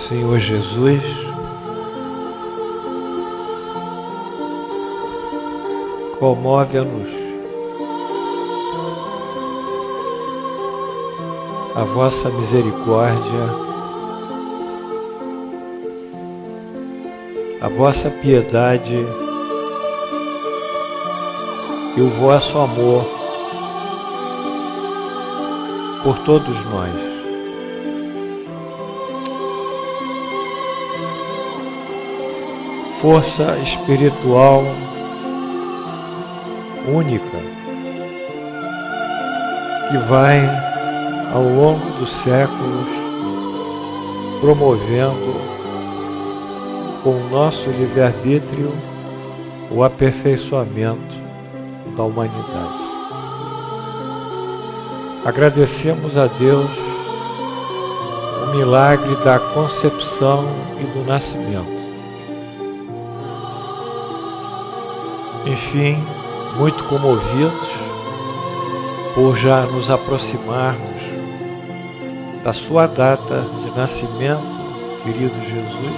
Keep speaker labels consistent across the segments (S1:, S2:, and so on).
S1: Senhor Jesus, comove-nos a vossa misericórdia, a vossa piedade e o vosso amor por todos nós. Força espiritual única que vai ao longo dos séculos promovendo com o nosso livre-arbítrio o aperfeiçoamento da humanidade. Agradecemos a Deus o milagre da concepção e do nascimento. Enfim, muito comovidos por já nos aproximarmos da sua data de nascimento, querido Jesus,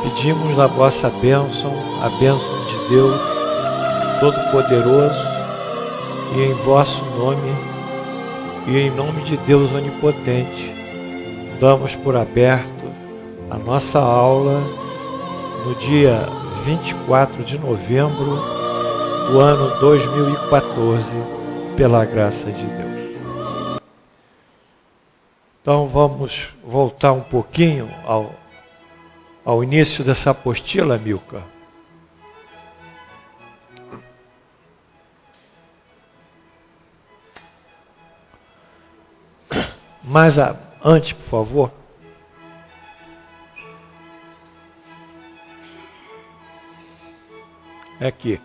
S1: pedimos a vossa bênção, a bênção de Deus Todo-Poderoso, e em vosso nome e em nome de Deus Onipotente, damos por aberto a nossa aula no dia 24 de novembro do ano 2014, pela graça de Deus. Então vamos voltar um pouquinho ao início dessa apostila, Milka. Mas antes, por favor. É aqui.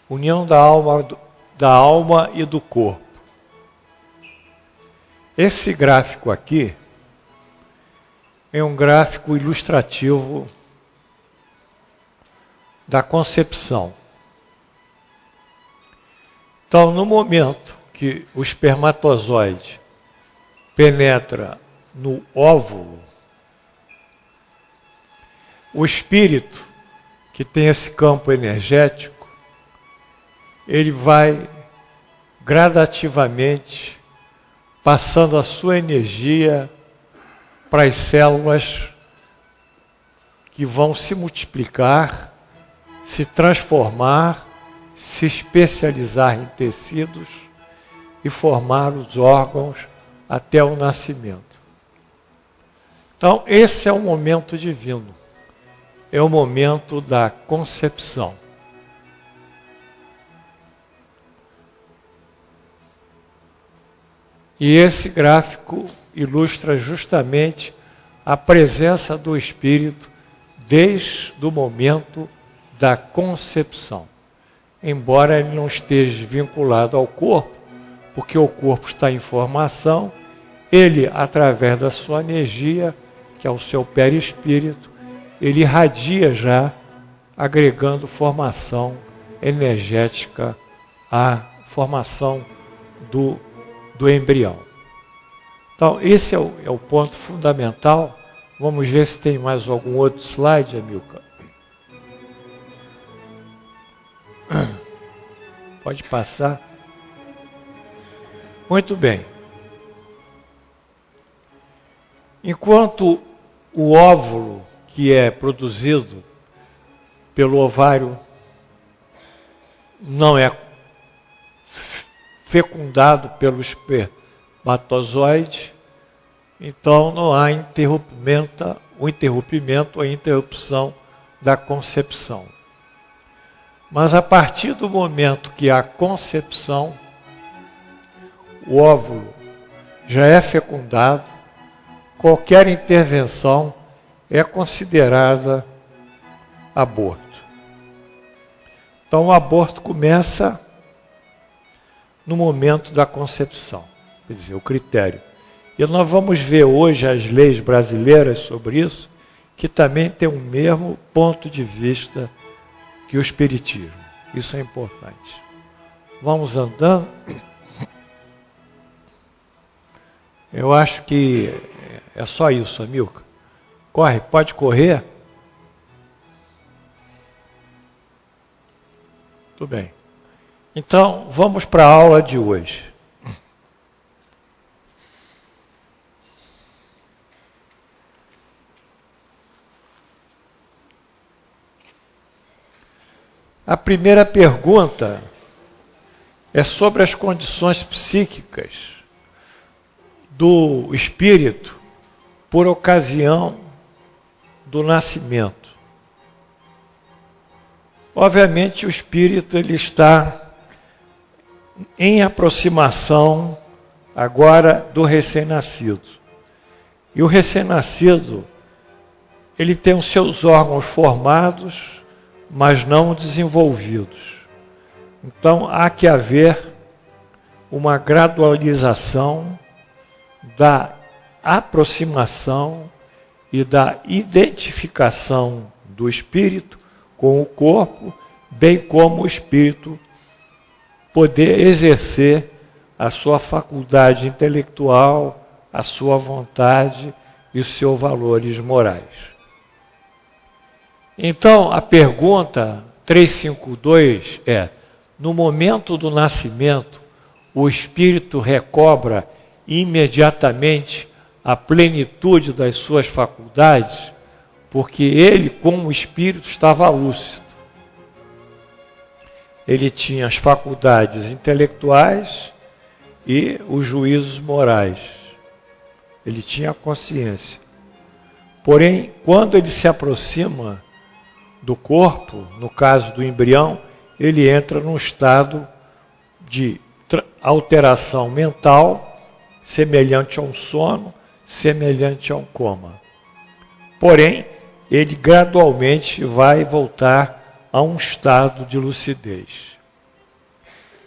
S1: União da alma e do corpo. Esse gráfico aqui é um gráfico ilustrativo da concepção. Então, no momento que o espermatozoide penetra no óvulo, o espírito, que tem esse campo energético, ele vai gradativamente passando a sua energia para as células que vão se multiplicar, se transformar, se especializar em tecidos e formar os órgãos até o nascimento. Então, esse é o momento divino. É o momento da concepção. E esse gráfico ilustra justamente a presença do Espírito desde o momento da concepção. Embora ele não esteja vinculado ao corpo, porque o corpo está em formação, ele, através da sua energia, que é o seu perispírito, ele irradia já, agregando formação energética à formação do embrião. Então, esse é o ponto fundamental. Vamos ver se tem mais algum outro slide, Amilcar. Pode passar. Muito bem. Enquanto o óvulo que é produzido pelo ovário não é fecundado pelo espermatozoide, então não há interrompimento ou interrupção da concepção. Mas a partir do momento que há concepção, o óvulo já é fecundado, qualquer intervenção é considerada aborto. Então o aborto começa no momento da concepção, quer dizer, o critério. E nós vamos ver hoje as leis brasileiras sobre isso, que também tem o mesmo ponto de vista que o Espiritismo. Isso é importante. Vamos andando. Eu acho que é só isso, Amilcar. Corre, pode correr? Tudo bem. Então, vamos para a aula de hoje. A primeira pergunta é sobre as condições psíquicas do espírito por ocasião do nascimento. Obviamente, o espírito ele está em aproximação agora do recém-nascido. E o recém-nascido, ele tem os seus órgãos formados, mas não desenvolvidos. Então, há que haver uma gradualização da aproximação e da identificação do espírito com o corpo, bem como o espírito poder exercer a sua faculdade intelectual, a sua vontade e os seus valores morais. Então, a pergunta 352 é: no momento do nascimento, o espírito recobra imediatamente a plenitude das suas faculdades, porque ele, como espírito, estava lúcido. Ele tinha as faculdades intelectuais e os juízos morais. Ele tinha a consciência. Porém, quando ele se aproxima do corpo, no caso do embrião, ele entra num estado de alteração mental, semelhante a um sono, semelhante a um coma. Porém, ele gradualmente vai voltar a um estado de lucidez.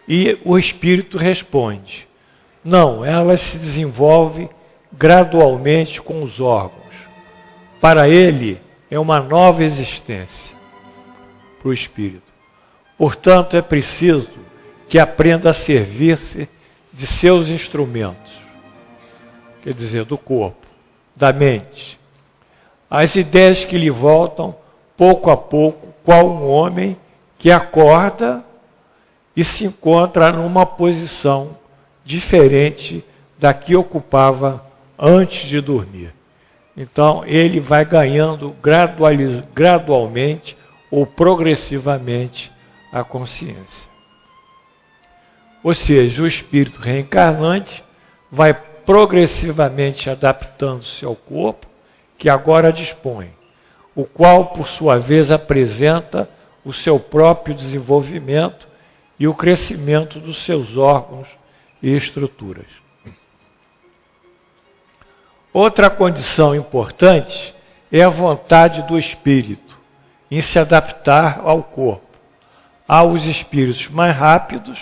S1: E o espírito responde: não, ela se desenvolve gradualmente com os órgãos. Para ele, é uma nova existência para o espírito. Portanto, é preciso que aprenda a servir-se de seus instrumentos, quer dizer, do corpo, da mente. As ideias que lhe voltam, pouco a pouco, qual um homem que acorda e se encontra numa posição diferente da que ocupava antes de dormir. Então, ele vai ganhando gradualmente ou progressivamente a consciência. Ou seja, o espírito reencarnante vai progressivamente adaptando-se ao corpo, que agora dispõe, o qual, por sua vez, apresenta o seu próprio desenvolvimento e o crescimento dos seus órgãos e estruturas. Outra condição importante é a vontade do espírito em se adaptar ao corpo. Há os espíritos mais rápidos,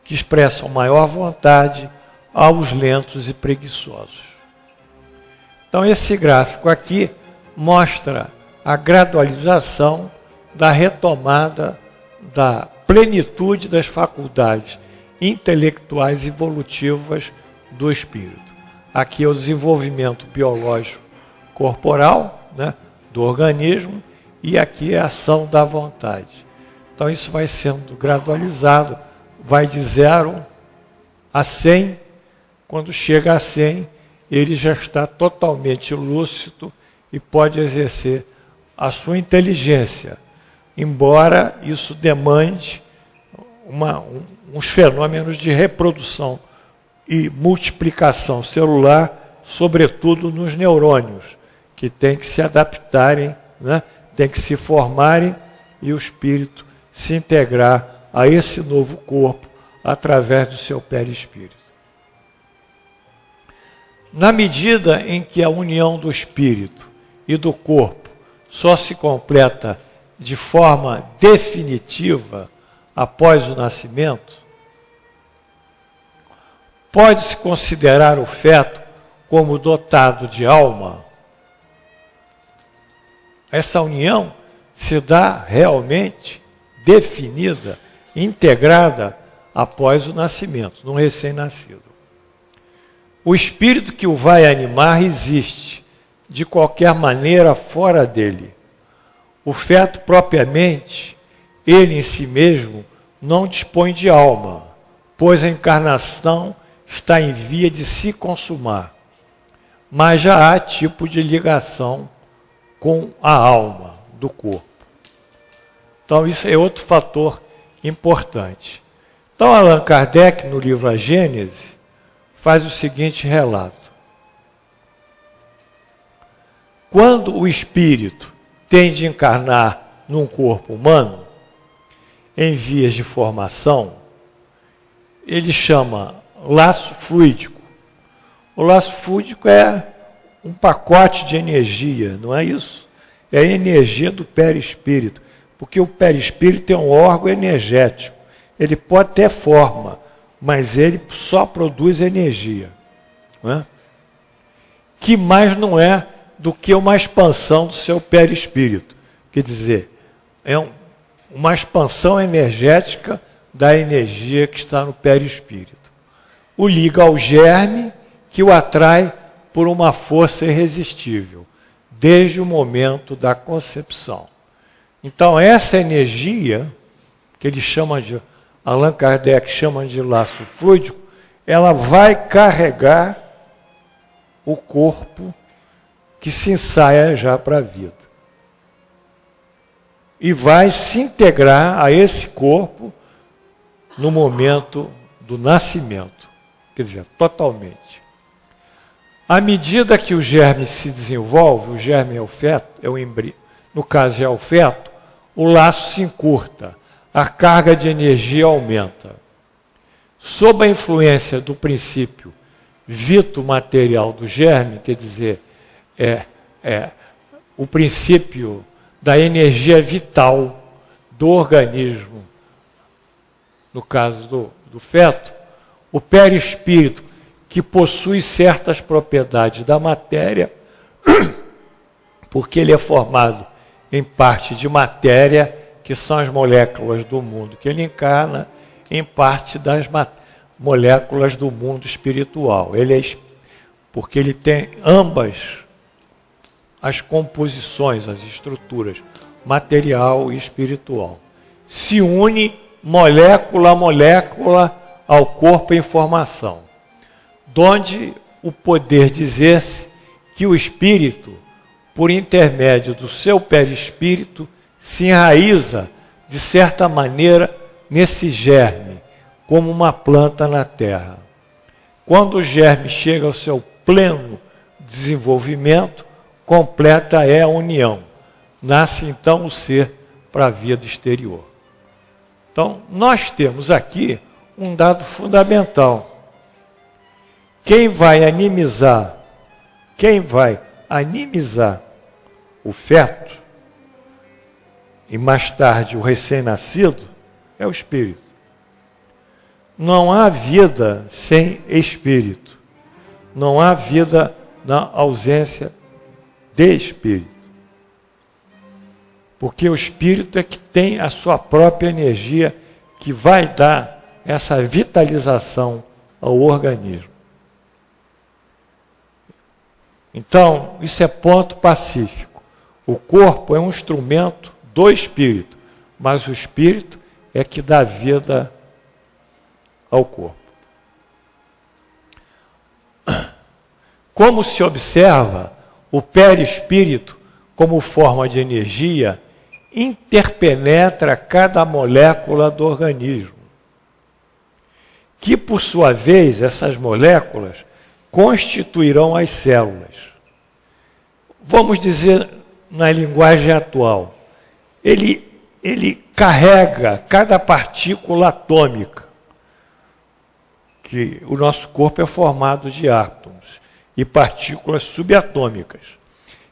S1: que expressam maior vontade, há os lentos e preguiçosos. Então, esse gráfico aqui mostra a gradualização da retomada da plenitude das faculdades intelectuais evolutivas do espírito. Aqui é o desenvolvimento biológico corporal, né, do organismo, e aqui é a ação da vontade. Então, isso vai sendo gradualizado, vai de 0 a 100. Quando chega a 100, ele já está totalmente lúcido e pode exercer a sua inteligência, embora isso demande uns fenômenos de reprodução e multiplicação celular, sobretudo nos neurônios, que tem que se adaptarem, né? Tem que se formarem e o espírito se integrar a esse novo corpo através do seu perispírito. Na medida em que a união do espírito e do corpo só se completa de forma definitiva após o nascimento, pode-se considerar o feto como dotado de alma? Essa união se dá realmente definida, integrada após o nascimento, num recém-nascido. O espírito que o vai animar existe, de qualquer maneira, fora dele. O feto, propriamente, ele em si mesmo, não dispõe de alma, pois a encarnação está em via de se consumar. Mas já há tipo de ligação com a alma do corpo. Então, isso é outro fator importante. Então, Allan Kardec, no livro A Gênese, faz o seguinte relato. Quando o espírito tem de encarnar num corpo humano, em vias de formação, ele chama laço fluídico. O laço fluídico é um pacote de energia, não é isso? É a energia do perispírito, porque o perispírito é um órgão energético. Ele pode ter forma, mas ele só produz energia. Não é? Que mais não é do que uma expansão do seu perispírito. Quer dizer, é uma expansão energética da energia que está no perispírito. O liga ao germe, que o atrai por uma força irresistível, desde o momento da concepção. Então, essa energia, que ele chama de, Allan Kardec chama de laço fluídico, ela vai carregar o corpo que se ensaia já para a vida. E vai se integrar a esse corpo no momento do nascimento. Quer dizer, totalmente. À medida que o germe se desenvolve, o germe é o feto, é o embrião, no caso é o feto, o laço se encurta, a carga de energia aumenta. Sob a influência do princípio vito-material do germe, quer dizer, o princípio da energia vital do organismo, no caso do feto, o perispírito, que possui certas propriedades da matéria, porque ele é formado em parte de matéria, que são as moléculas do mundo que ele encarna, em parte das moléculas do mundo espiritual. Porque ele tem ambas as composições, as estruturas, material e espiritual. Se une molécula a molécula ao corpo em formação, donde o poder dizer-se que o espírito, por intermédio do seu perispírito, se enraiza, de certa maneira, nesse germe, como uma planta na terra. Quando o germe chega ao seu pleno desenvolvimento, completa é a união. Nasce então o ser para a vida exterior. Então, nós temos aqui um dado fundamental. Quem vai animizar o feto, e mais tarde o recém-nascido, é o espírito. Não há vida sem espírito. Não há vida na ausência de espírito. Porque o espírito é que tem a sua própria energia que vai dar essa vitalização ao organismo. Então, isso é ponto pacífico. O corpo é um instrumento do espírito, mas o espírito é que dá vida ao corpo. Como se observa, o perispírito, como forma de energia, interpenetra cada molécula do organismo, que, por sua vez, essas moléculas constituirão as células. Vamos dizer, na linguagem atual, ele carrega cada partícula atômica, que o nosso corpo é formado de átomos e partículas subatômicas,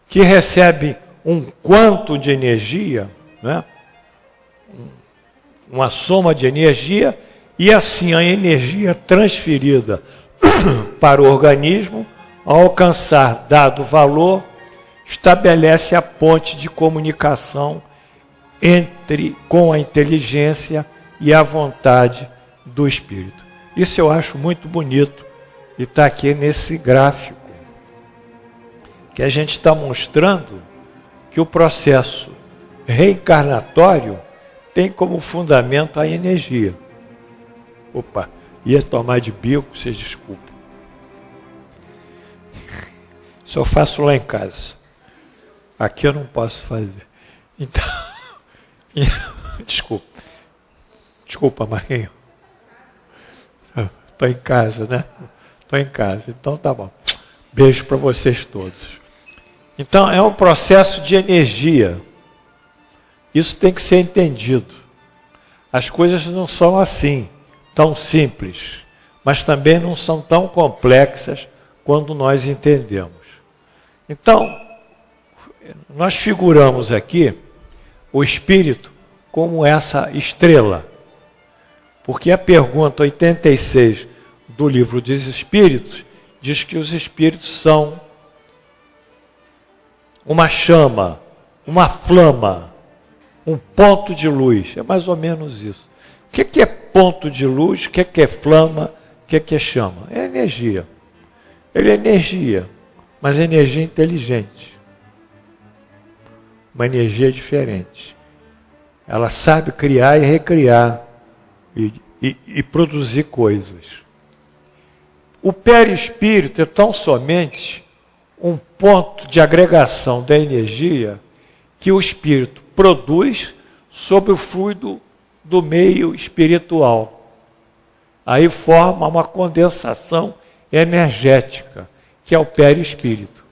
S1: que recebem um quanto de energia, né? Uma soma de energia, e assim a energia transferida para o organismo, ao alcançar dado valor, estabelece a ponte de comunicação com a inteligência e a vontade do espírito. Isso eu acho muito bonito E está aqui nesse gráfico, que a gente está mostrando que o processo reencarnatório tem como fundamento a energia. Opa, ia tomar de bico, vocês desculpem. Isso eu faço lá em casa. Aqui eu não posso fazer. Então, desculpa, Marinho. Estou em casa, né? Estou em casa, então tá bom. Beijo para vocês todos. Então, é um processo de energia. Isso tem que ser entendido. As coisas não são assim, tão simples, mas também não são tão complexas quando nós entendemos. Então, nós figuramos aqui o espírito como essa estrela. Porque a pergunta 86 do livro dos Espíritos diz que os espíritos são uma chama, uma flama, um ponto de luz. É mais ou menos isso. O que é ponto de luz? O que é flama? O que é chama? É energia. Ele é energia, mas é energia inteligente. Uma energia diferente. Ela sabe criar e recriar e produzir coisas. O perispírito é tão somente um ponto de agregação da energia que o espírito produz sobre o fluido do meio espiritual. Aí forma uma condensação energética, que é o perispírito.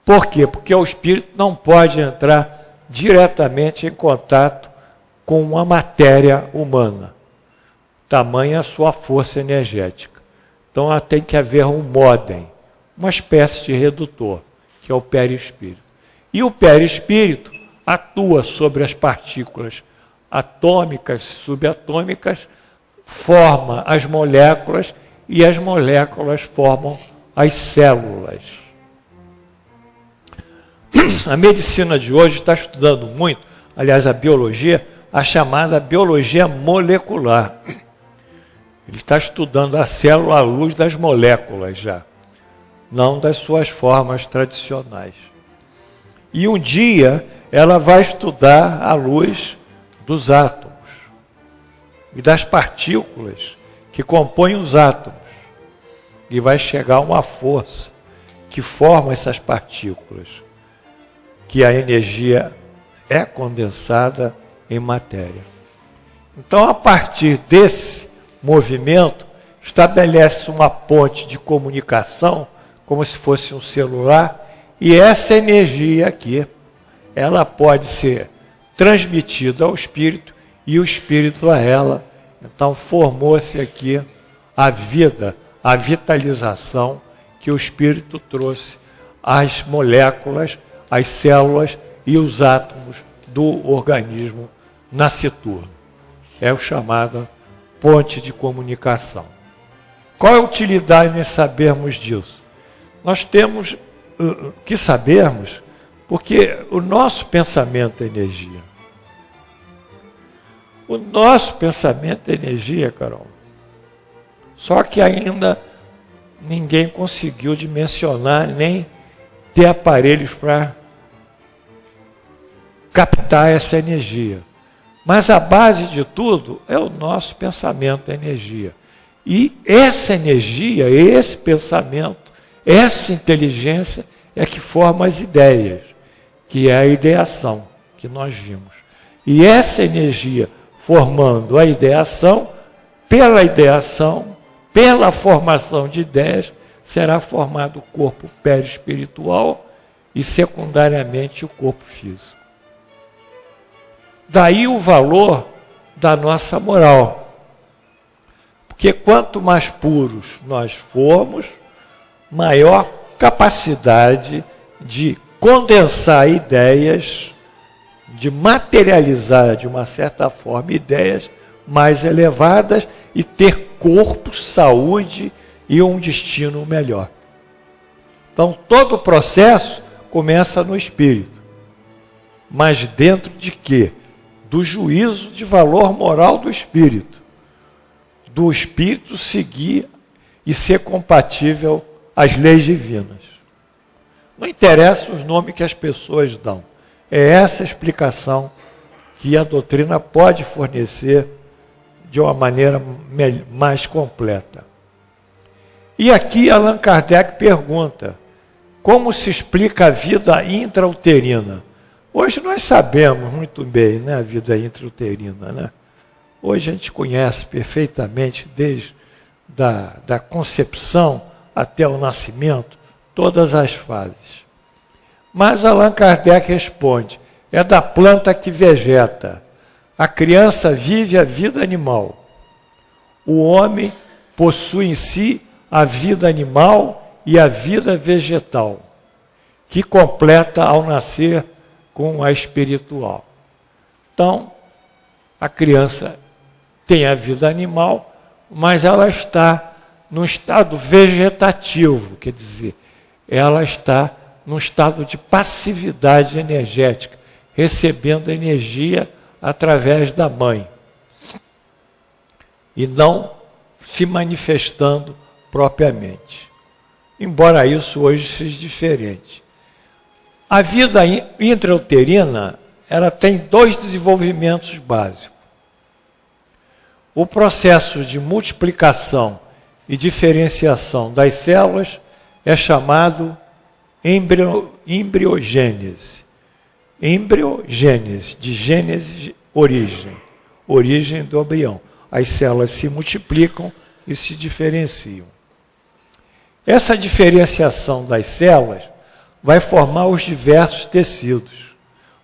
S1: Por quê? Porque o espírito não pode entrar diretamente em contato com a matéria humana. Tamanha a sua força energética. Então tem que haver um módem, uma espécie de redutor, que é o perispírito. E o perispírito atua sobre as partículas atômicas, subatômicas, forma as moléculas e as moléculas formam as células. A medicina de hoje está estudando muito, aliás, a biologia, a chamada biologia molecular. Ele está estudando a célula à luz das moléculas já, não das suas formas tradicionais. E um dia ela vai estudar a luz dos átomos e das partículas que compõem os átomos. E vai chegar a uma força que forma essas partículas, que a energia é condensada em matéria. Então, a partir desse movimento, estabelece uma ponte de comunicação, como se fosse um celular, e essa energia aqui, ela pode ser transmitida ao espírito e o espírito a ela. Então, formou-se aqui a vida, a vitalização que o espírito trouxe às moléculas, às células e os átomos do organismo nasciturno. É o chamado ponte de comunicação. Qual é a utilidade em sabermos disso? Nós temos que sabermos, porque o nosso pensamento é energia. O nosso pensamento é energia, Carol. Só que ainda ninguém conseguiu dimensionar nem ter aparelhos para captar essa energia. Mas a base de tudo é o nosso pensamento, a energia. E essa energia, esse pensamento, essa inteligência é que forma as ideias, que é a ideação que nós vimos. E essa energia formando a ideação, pela formação de ideias, será formado o corpo perispiritual e, secundariamente, o corpo físico. Daí o valor da nossa moral. Porque quanto mais puros nós formos, maior capacidade de condensar ideias, de materializar de uma certa forma ideias mais elevadas e ter corpo, saúde e um destino melhor. Então todo o processo começa no espírito. Mas dentro de quê? Do juízo de valor moral do espírito. Do espírito seguir e ser compatível às leis divinas. Não interessa os nomes que as pessoas dão. É essa a explicação que a doutrina pode fornecer de uma maneira mais completa. E aqui Allan Kardec pergunta, como se explica a vida intrauterina? Hoje nós sabemos muito bem, né, a vida intrauterina, né? Hoje a gente conhece perfeitamente, desde da concepção até o nascimento, todas as fases. Mas Allan Kardec responde, é da planta que vegeta. A criança vive a vida animal. O homem possui em si a vida animal e a vida vegetal, que completa ao nascer com a espiritual. Então, a criança tem a vida animal, mas ela está num estado vegetativo, quer dizer, ela está num estado de passividade energética, recebendo energia através da mãe, e não se manifestando propriamente. Embora isso hoje seja diferente. A vida intrauterina, ela tem dois desenvolvimentos básicos. O processo de multiplicação e diferenciação das células é chamado embriogênese. Embriogênese, de gênese, origem do embrião. As células se multiplicam e se diferenciam. Essa diferenciação das células vai formar os diversos tecidos.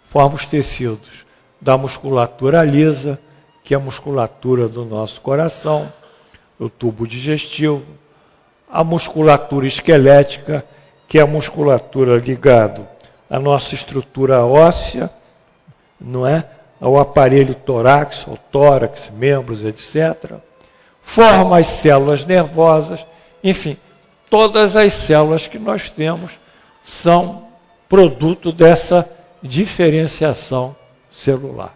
S1: Forma os tecidos da musculatura lisa, que é a musculatura do nosso coração, o tubo digestivo, a musculatura esquelética, que é a musculatura ligada à nossa estrutura óssea, não é? Ao aparelho torácico, ao tórax, membros, etc. Forma as células nervosas, enfim, todas as células que nós temos são produto dessa diferenciação celular.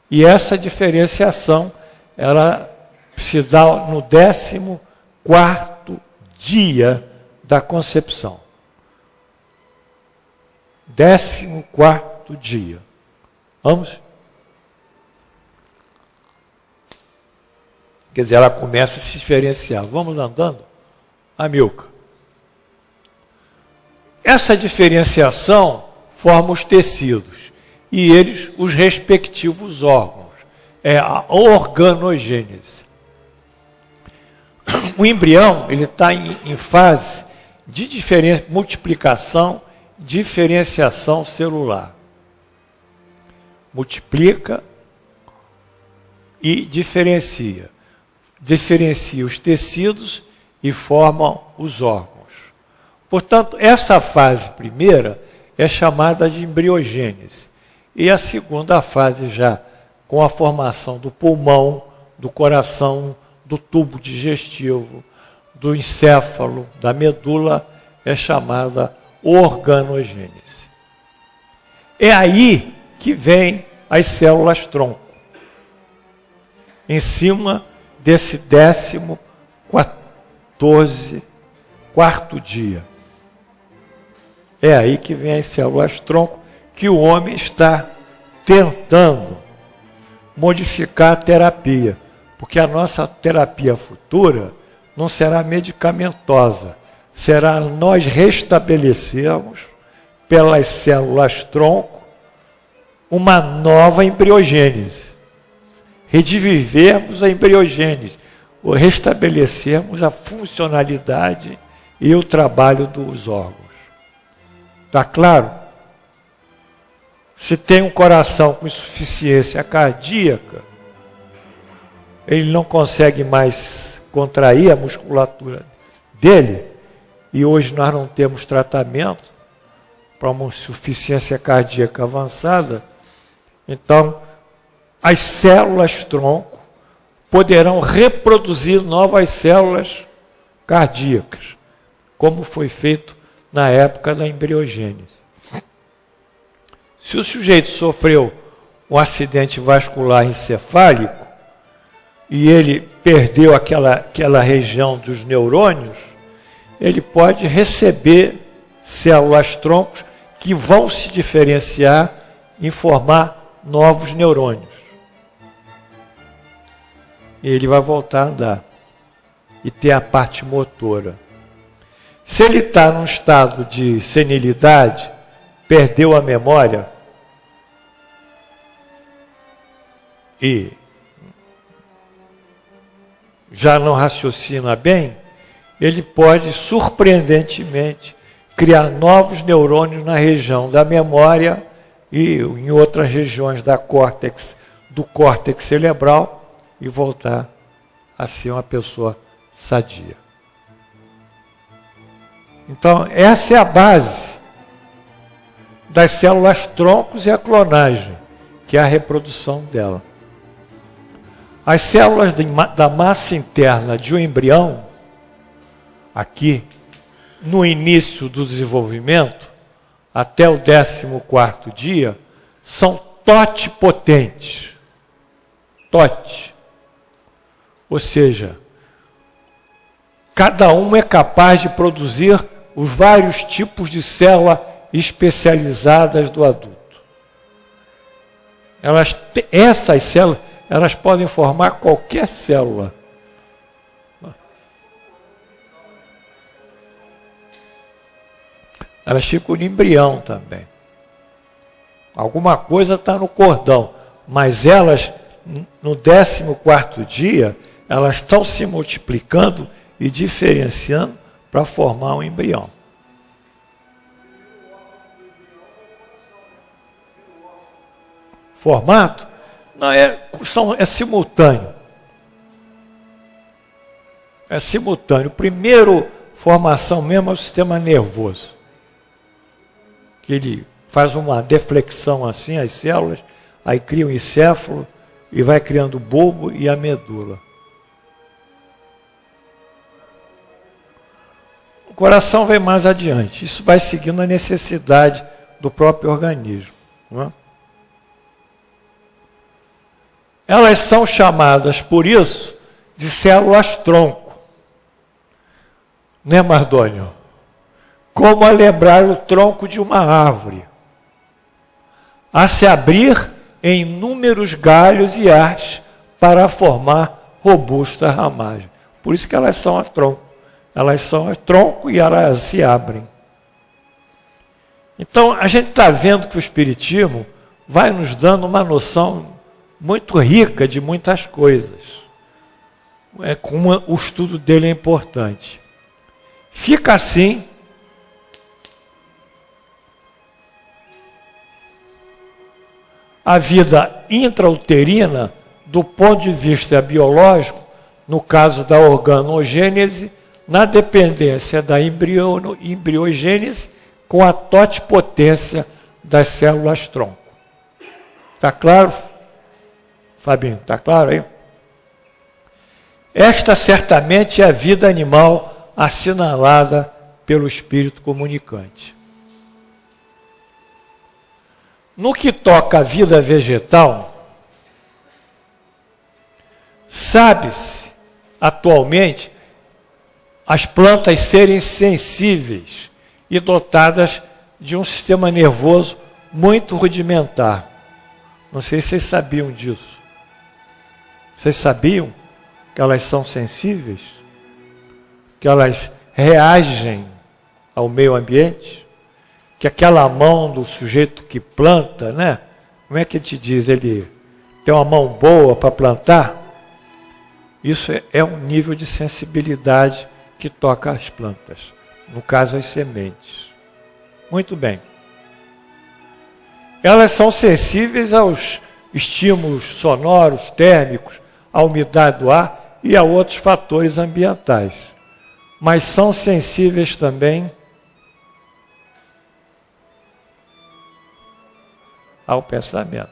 S1: E essa diferenciação, ela se dá no 14º dia da concepção. 14º dia. Vamos? Quer dizer, ela começa a se diferenciar. Vamos andando? Amilcar. Essa diferenciação forma os tecidos e eles os respectivos órgãos. É a organogênese. O embrião ele está em fase de multiplicação, diferenciação celular. Multiplica e diferencia. Diferencia os tecidos e formam os órgãos. Portanto, essa fase primeira é chamada de embriogênese. E a segunda fase já, com a formação do pulmão, do coração, do tubo digestivo, do encéfalo, da medula, é chamada organogênese. É aí que vem as células-tronco. Em cima desse 14º dia. É aí que vem as células-tronco que o homem está tentando modificar a terapia. Porque a nossa terapia futura não será medicamentosa. Será nós restabelecermos, pelas células-tronco, uma nova embriogênese. Redivivermos a embriogênese. Ou restabelecermos a funcionalidade e o trabalho dos órgãos. Está claro? Se tem um coração com insuficiência cardíaca, ele não consegue mais contrair a musculatura dele, e hoje nós não temos tratamento para uma insuficiência cardíaca avançada, então as células-tronco poderão reproduzir novas células cardíacas, como foi feito na época da embriogênese. Se o sujeito sofreu um acidente vascular encefálico, e ele perdeu aquela região dos neurônios, ele pode receber células-troncos que vão se diferenciar e formar novos neurônios. E ele vai voltar a andar e ter a parte motora. Se ele está num estado de senilidade, perdeu a memória e já não raciocina bem, ele pode, surpreendentemente, criar novos neurônios na região da memória e em outras regiões do córtex cerebral e voltar a ser uma pessoa sadia. Então, essa é a base das células-troncos e a clonagem, que é a reprodução dela. As células da massa interna de um embrião, aqui, no início do desenvolvimento, até o 14º dia, são totipotentes. Tot. Ou seja, cada uma é capaz de produzir os vários tipos de célula especializadas do adulto. Essas células, elas podem formar qualquer célula. Elas ficam no embrião também. Alguma coisa está no cordão, mas elas, no 14º dia, elas estão se multiplicando e diferenciando para formar um embrião. Formato? Não, é simultâneo. É simultâneo. Primeiro, formação mesmo é o sistema nervoso. Que ele faz uma deflexão assim, as células, aí cria um encéfalo e vai criando o bulbo e a medula. O coração vem mais adiante. Isso vai seguindo a necessidade do próprio organismo. Não é? Elas são chamadas, por isso, de células-tronco. Né, Mardônio? Como a lembrar o tronco de uma árvore, a se abrir em inúmeros galhos e hastes para formar robusta ramagem. Por isso que elas são a tronco. Elas são a tronco e elas se abrem. Então, a gente está vendo que o Espiritismo vai nos dando uma noção muito rica de muitas coisas. Como o estudo dele é importante. Fica assim a vida intrauterina, do ponto de vista biológico, no caso da organogênese, na dependência da embriogênese com a totipotência das células-tronco. Está claro? Fabinho, está claro aí? Esta certamente é a vida animal assinalada pelo espírito comunicante. No que toca à vida vegetal, sabe-se atualmente as plantas serem sensíveis e dotadas de um sistema nervoso muito rudimentar. Não sei se vocês sabiam disso. Vocês sabiam que elas são sensíveis? Que elas reagem ao meio ambiente? Que aquela mão do sujeito que planta, né? Como é que te diz? Ele tem uma mão boa para plantar? Isso é um nível de sensibilidade que toca as plantas. No caso, as sementes. Muito bem. Elas são sensíveis aos estímulos sonoros, térmicos, à umidade do ar e a outros fatores ambientais. Mas são sensíveis também ao pensamento.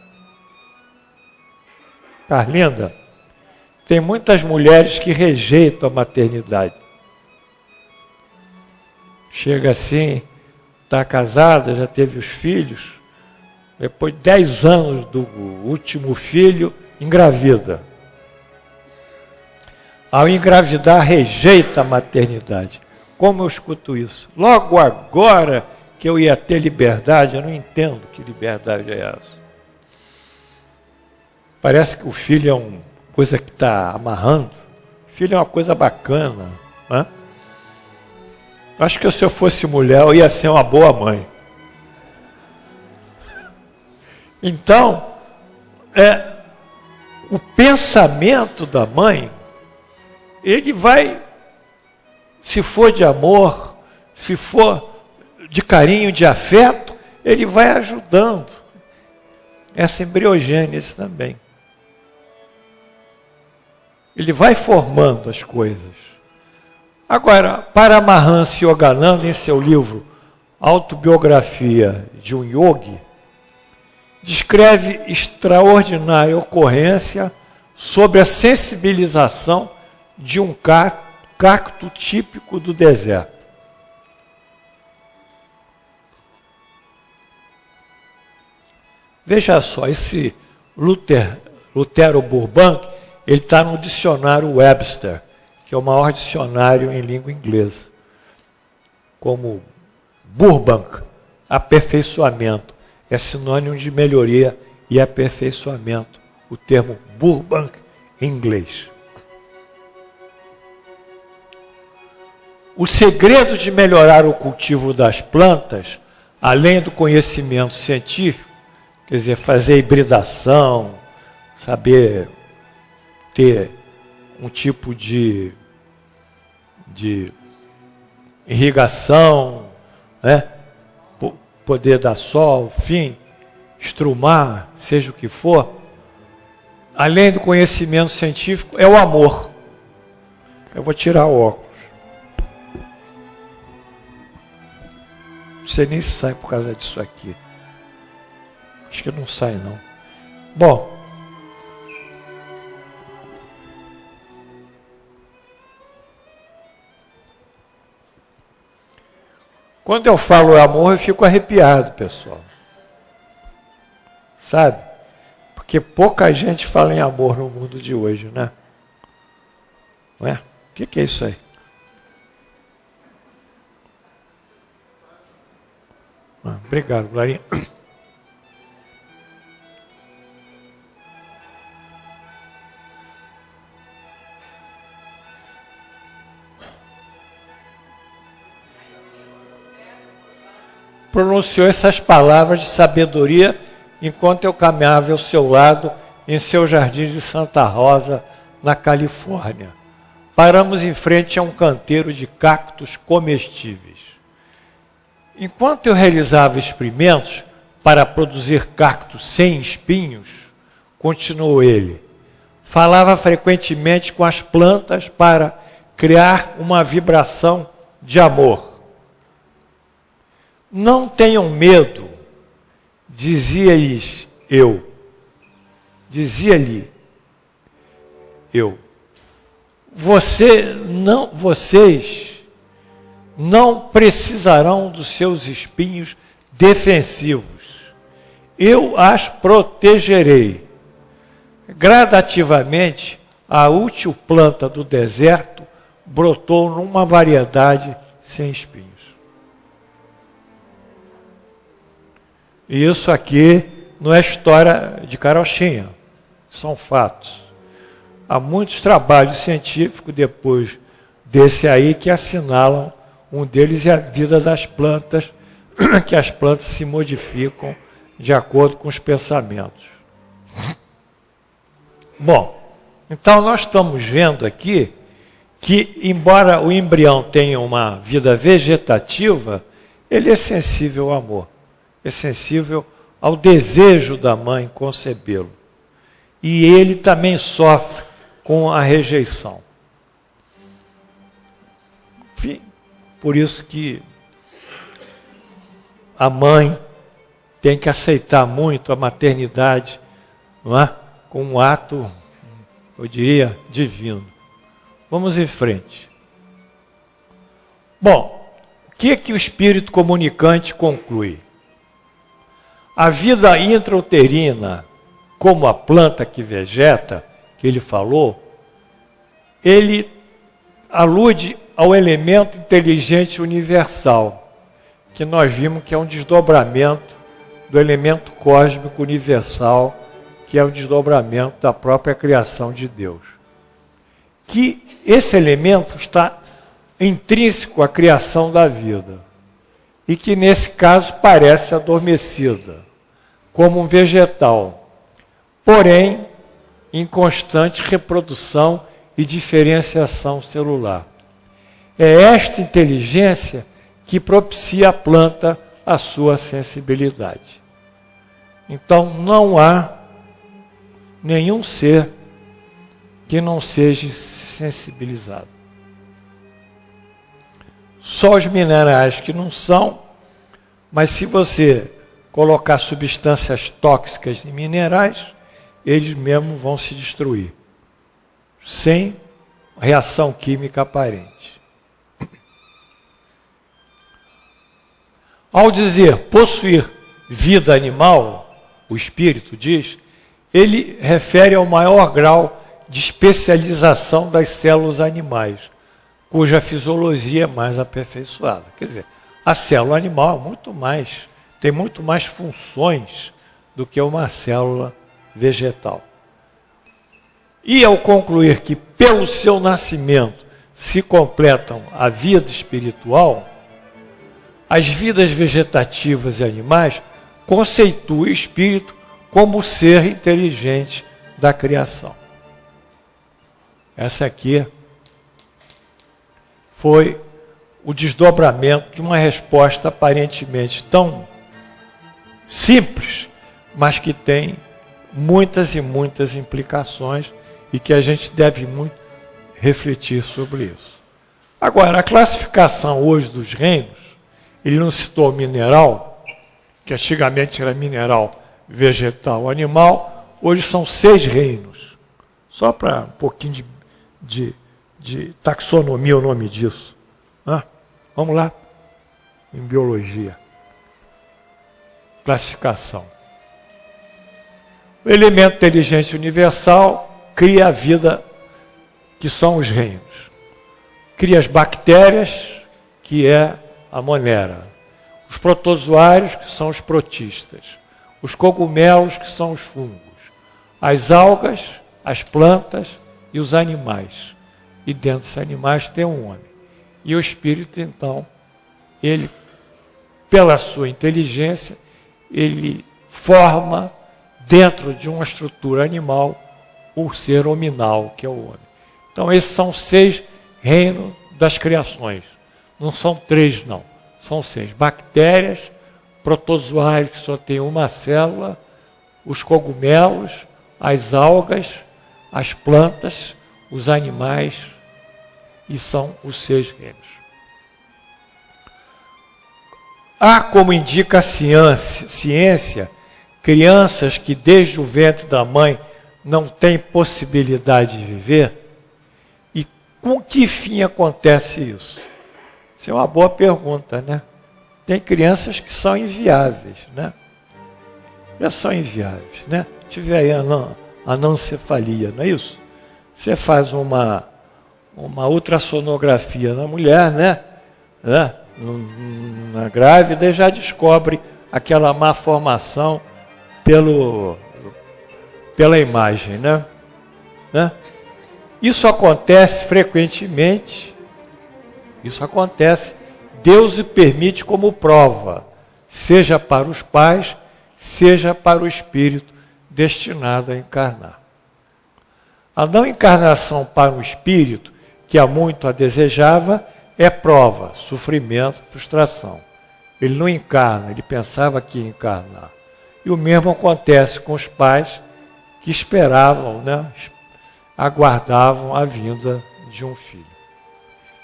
S1: Carlinda, tem muitas mulheres que rejeitam a maternidade. Chega assim, está casada, já teve os filhos, depois de 10 anos do último filho, engravida. ao engravidar, rejeita a maternidade. Como eu escuto isso? Logo agora que eu ia ter liberdade, eu não entendo que liberdade é essa. Parece que o filho é uma coisa que está amarrando. O filho é uma coisa bacana, né? Acho que se eu fosse mulher, eu ia ser uma boa mãe. Então, o pensamento da mãe, ele vai, se for de amor, se for de carinho, de afeto, ele vai ajudando essa embriogênese também. Ele vai formando as coisas. Agora, Paramahansa Yogananda, em seu livro Autobiografia de um Yogi, descreve extraordinária ocorrência sobre a sensibilização de um cacto típico do deserto. Veja só, esse Lutero Burbank, ele está no dicionário Webster, que é o maior dicionário em língua inglesa. Como Burbank, aperfeiçoamento, é sinônimo de melhoria e aperfeiçoamento, o termo Burbank em inglês. O segredo de melhorar o cultivo das plantas, além do conhecimento científico, quer dizer, fazer hibridação, saber ter um tipo de irrigação, né? Poder dar sol, fim, estrumar, seja o que for, além do conhecimento científico, é o amor. Eu vou tirar o óculos. Não sei nem se sai por causa disso aqui. Acho que não sai, não. Bom. Quando eu falo amor, eu fico arrepiado, pessoal. Sabe? Porque pouca gente fala em amor no mundo de hoje, né? Não é? O que é isso aí? Obrigado, Glorinha. Pronunciou essas palavras de sabedoria enquanto eu caminhava ao seu lado em seu jardim de Santa Rosa, na Califórnia. Paramos em frente a um canteiro de cactos comestíveis. Enquanto eu realizava experimentos para produzir cactos sem espinhos, continuou ele, falava frequentemente com as plantas para criar uma vibração de amor. Não tenham medo, dizia-lhes eu. Dizia-lhe eu. Vocês não precisarão dos seus espinhos defensivos. Eu as protegerei. Gradativamente, a útil planta do deserto brotou numa variedade sem espinhos. E isso aqui não é história de carochinha, são fatos. Há muitos trabalhos científicos depois desse aí que assinalam, um deles é a vida das plantas, que as plantas se modificam de acordo com os pensamentos. Bom, então nós estamos vendo aqui que, embora o embrião tenha uma vida vegetativa, ele é sensível ao amor, é sensível ao desejo da mãe concebê-lo. E ele também sofre com a rejeição. Enfim, por isso que a mãe tem que aceitar muito a maternidade, não é? Com um ato, eu diria, divino. Vamos em frente. Bom, o que o espírito comunicante conclui? A vida intrauterina, como a planta que vegeta, que ele falou, ele alude ao elemento inteligente universal, que nós vimos que é um desdobramento do elemento cósmico universal, que é o desdobramento da própria criação de Deus. Que esse elemento está intrínseco à criação da vida, e que nesse caso parece adormecida, como um vegetal, porém em constante reprodução e diferenciação celular. É esta inteligência que propicia à planta a sua sensibilidade. Então não há nenhum ser que não seja sensibilizado. Só os minerais que não são, mas se você colocar substâncias tóxicas em minerais, eles mesmos vão se destruir, sem reação química aparente. Ao dizer possuir vida animal, o espírito diz, ele refere ao maior grau de especialização das células animais, cuja fisiologia é mais aperfeiçoada. Quer dizer, a célula animal tem muito mais funções do que uma célula vegetal. E ao concluir que pelo seu nascimento se completam a vida espiritual, as vidas vegetativas e animais conceitua o espírito como o ser inteligente da criação. Essa aqui foi o desdobramento de uma resposta aparentemente tão simples, mas que tem muitas e muitas implicações e que a gente deve muito refletir sobre isso. Agora, a classificação hoje dos reinos, ele não citou mineral, que antigamente era mineral, vegetal, animal, hoje são 6 reinos. Só para um pouquinho de taxonomia o nome disso. Vamos lá, em biologia. Classificação. O elemento inteligente universal cria a vida, que são os reinos. Cria as bactérias, que é a monera. Os protozoários, que são os protistas. Os cogumelos, que são os fungos. As algas, as plantas e os animais. E dentro desses animais tem um homem. E o espírito, então, ele, pela sua inteligência, ele forma, dentro de uma estrutura animal, o ser hominal, que é o homem. Então, esses são 6 reinos das criações. Não são 3, não. São 6. Bactérias, protozoários, que só tem uma célula, os cogumelos, as algas, as plantas, os animais, e são os 6 reinos. Há, como indica a ciência, crianças que desde o ventre da mãe não têm possibilidade de viver? E com que fim acontece isso? Isso é uma boa pergunta, né? Tem crianças que são inviáveis, né? Já são inviáveis, né? Tive aí a anencefalia, não é isso? Você faz uma ultrassonografia na mulher, né? Na grávida, e já descobre aquela má formação pela imagem, né? Isso acontece frequentemente. Isso acontece. Deus o permite como prova, seja para os pais, seja para o espírito destinado a encarnar. A não encarnação para o espírito, que há muito a desejava, é prova, sofrimento, frustração. Ele não encarna, ele pensava que ia encarnar. E o mesmo acontece com os pais que esperavam, né, aguardavam a vinda de um filho.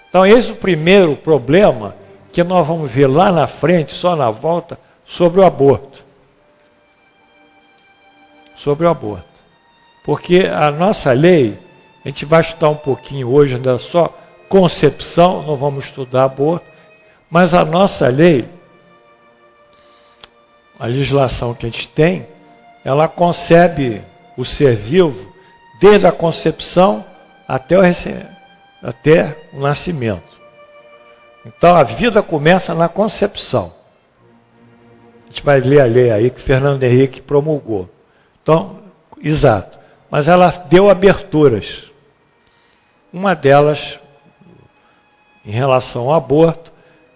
S1: Então, esse é o primeiro problema que nós vamos ver lá na frente, só na volta, sobre o aborto. Sobre o aborto. Porque a nossa lei, a gente vai estudar um pouquinho hoje, ainda só concepção, não vamos estudar aborto, mas a nossa lei, a legislação que a gente tem, ela concebe o ser vivo desde a concepção até o nascimento. Então a vida começa na concepção. A gente vai ler a lei aí que Fernando Henrique promulgou. Então, exato. Mas ela deu aberturas. Uma delas, em relação ao aborto,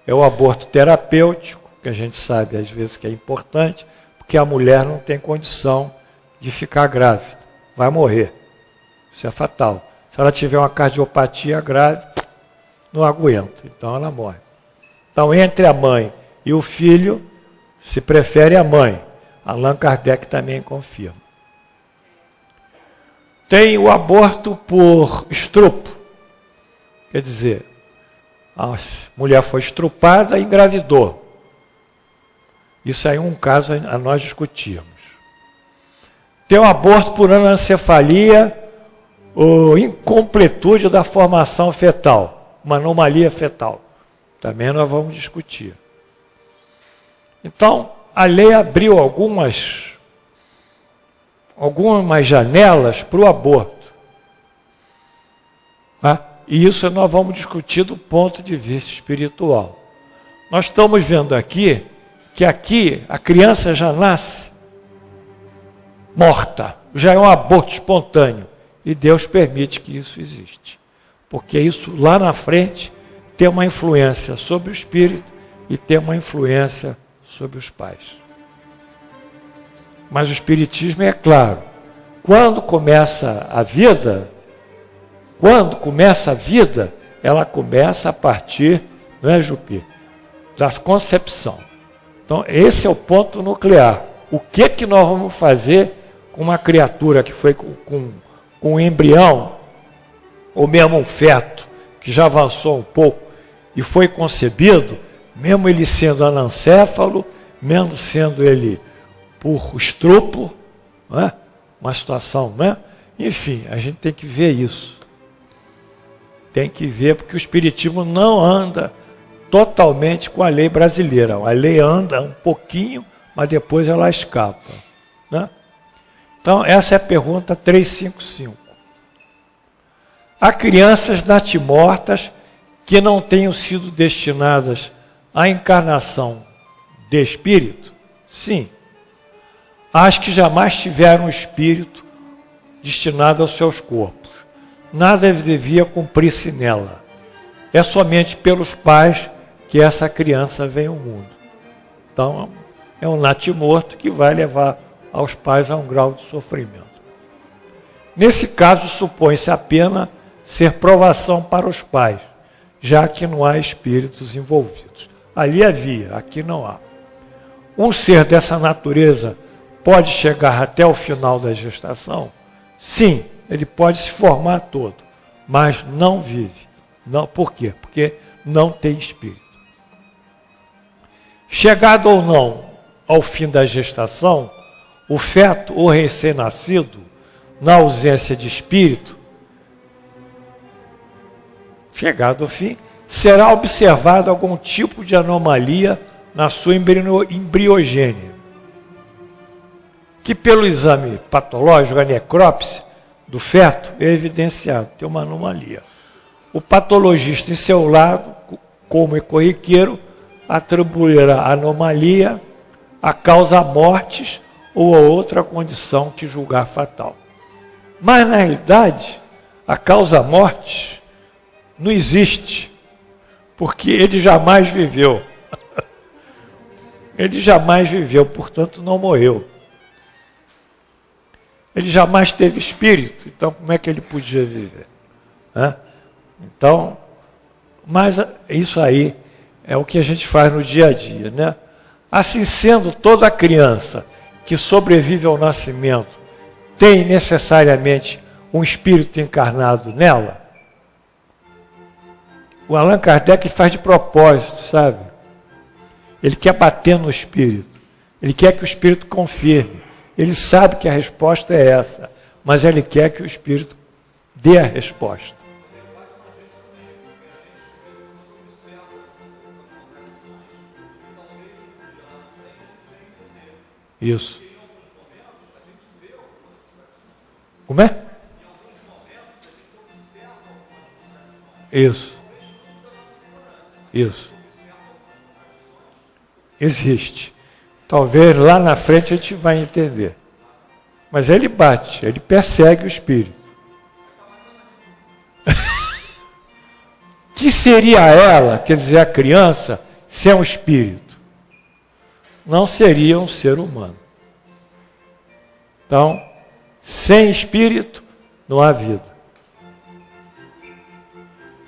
S1: é o aborto terapêutico, que a gente sabe às vezes que é importante, porque a mulher não tem condição de ficar grávida, vai morrer. Isso é fatal. Se ela tiver uma cardiopatia grave, não aguenta, então ela morre. Então, entre a mãe e o filho, se prefere a mãe. Allan Kardec também confirma. Tem o aborto por estrupo. Quer dizer, a mulher foi estrupada e engravidou. Isso aí é um caso a nós discutirmos. Tem o aborto por anencefalia ou incompletude da formação fetal, uma anomalia fetal. Também nós vamos discutir. Então, a lei abriu algumas janelas para o aborto. Tá? E isso nós vamos discutir do ponto de vista espiritual. Nós estamos vendo aqui que aqui a criança já nasce morta, já é um aborto espontâneo. E Deus permite que isso existe. Porque isso lá na frente tem uma influência sobre o espírito e tem uma influência sobre os pais. Mas o espiritismo é claro. Quando começa a vida, ela começa a partir, não é, Jupi? Da concepção. Então, esse é o ponto nuclear. O que nós vamos fazer com uma criatura que foi com um embrião, ou mesmo um feto, que já avançou um pouco e foi concebido, mesmo ele sendo anencéfalo, mesmo sendo ele por estrupo, não é? Uma situação, não é? Enfim, a gente tem que ver isso. Tem que ver, porque o espiritismo não anda totalmente com a lei brasileira. A lei anda um pouquinho, mas depois ela escapa. Né? Então, essa é a pergunta 355. Há crianças natimortas que não tenham sido destinadas à encarnação de espírito? Sim. As que jamais tiveram espírito destinado aos seus corpos. Nada devia cumprir-se nela. É somente pelos pais que essa criança vem ao mundo. Então, é um natimorto que vai levar aos pais a um grau de sofrimento. Nesse caso, supõe-se a pena ser provação para os pais, já que não há espíritos envolvidos. Ali havia, aqui não há. Um ser dessa natureza pode chegar até o final da gestação? Sim, ele pode se formar todo, mas não vive. Não, por quê? Porque não tem espírito. Chegado ou não ao fim da gestação, o feto ou recém-nascido, na ausência de espírito, chegado ao fim, será observado algum tipo de anomalia na sua embriogênia, que pelo exame patológico, a necrópsia do feto, é evidenciado, tem uma anomalia. O patologista, em seu lado, como é corriqueiro, atribuirá a anomalia a causa mortes ou a outra condição que julgar fatal. Mas, na realidade, a causa mortes não existe, porque ele jamais viveu. Ele jamais viveu, portanto não morreu. Ele jamais teve espírito, então como é que ele podia viver? Então, mas isso aí é o que a gente faz no dia a dia, né? Assim sendo, toda criança que sobrevive ao nascimento tem necessariamente um espírito encarnado nela? O Allan Kardec faz de propósito, sabe? Ele quer bater no espírito. Ele quer que o espírito confirme. Ele sabe que a resposta é essa, mas ele quer que o espírito dê a resposta. Isso. Como é? Isso. Isso. Existe. Talvez lá na frente a gente vai entender. Mas ele bate, ele persegue o espírito. Que seria ela, quer dizer, a criança, se é um espírito? Não seria um ser humano. Então, sem espírito, não há vida.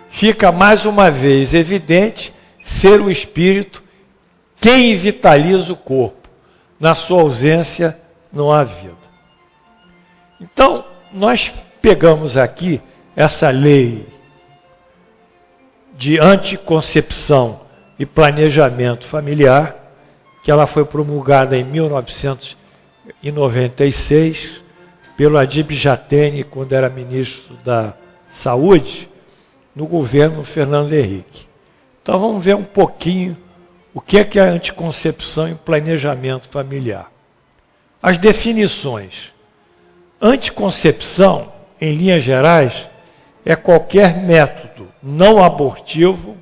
S1: Fica mais uma vez evidente ser o espírito quem vitaliza o corpo. Na sua ausência, não há vida. Então, nós pegamos aqui essa lei de anticoncepção e planejamento familiar, que ela foi promulgada em 1996 pelo Adib Jatene, quando era ministro da Saúde, no governo Fernando Henrique. Então vamos ver um pouquinho o que é a anticoncepção e planejamento familiar. As definições. Anticoncepção, em linhas gerais, é qualquer método não abortivo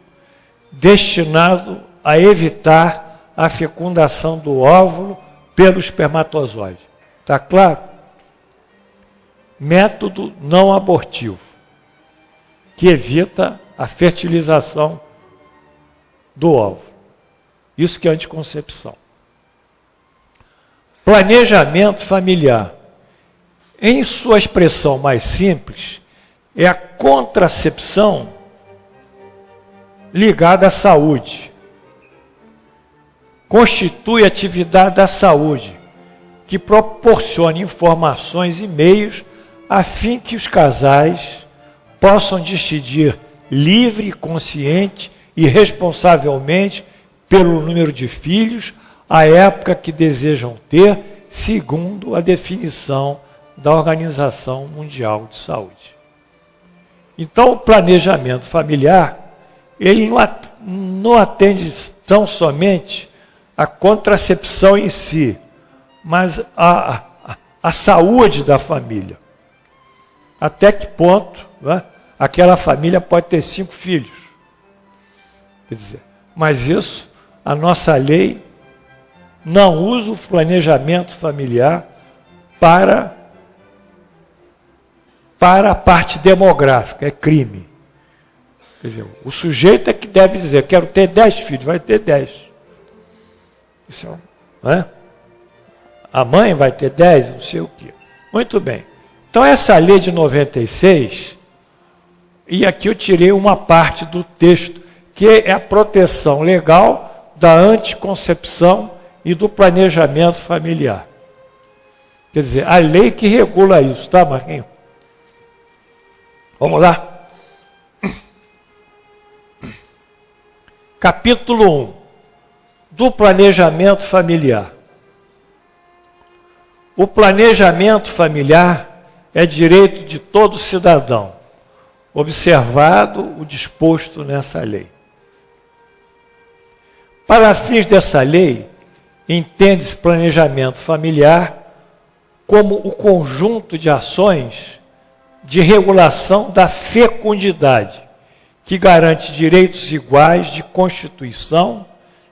S1: destinado a evitar a fecundação do óvulo pelo espermatozoide. Está claro? Método não abortivo, que evita a fertilização do óvulo. Isso que é anticoncepção. Planejamento familiar. Em sua expressão mais simples, é a contracepção ligada à saúde. Constitui atividade da saúde, que proporciona informações e meios a fim que os casais possam decidir livre, consciente e responsavelmente pelo número de filhos, a época que desejam ter, segundo a definição da Organização Mundial de Saúde. Então, o planejamento familiar, ele não atende tão somente a contracepção em si, mas a saúde da família. Até que ponto, né, aquela família pode ter 5 filhos. Quer dizer, mas isso, a nossa lei não usa o planejamento familiar para a parte demográfica, é crime. Quer dizer, o sujeito é que deve dizer, quero ter 10 filhos, vai ter 10. Isso, né? A mãe vai ter 10, não sei o quê. Muito bem. Então, essa lei de 96, e aqui eu tirei uma parte do texto, que é a proteção legal da anticoncepção e do planejamento familiar. Quer dizer, a lei que regula isso, tá, Marquinhos? Vamos lá? Capítulo 1 do planejamento familiar. O planejamento familiar é direito de todo cidadão, observado o disposto nessa lei. Para fins dessa lei, entende-se planejamento familiar como o conjunto de ações de regulação da fecundidade, que garante direitos iguais de constituição,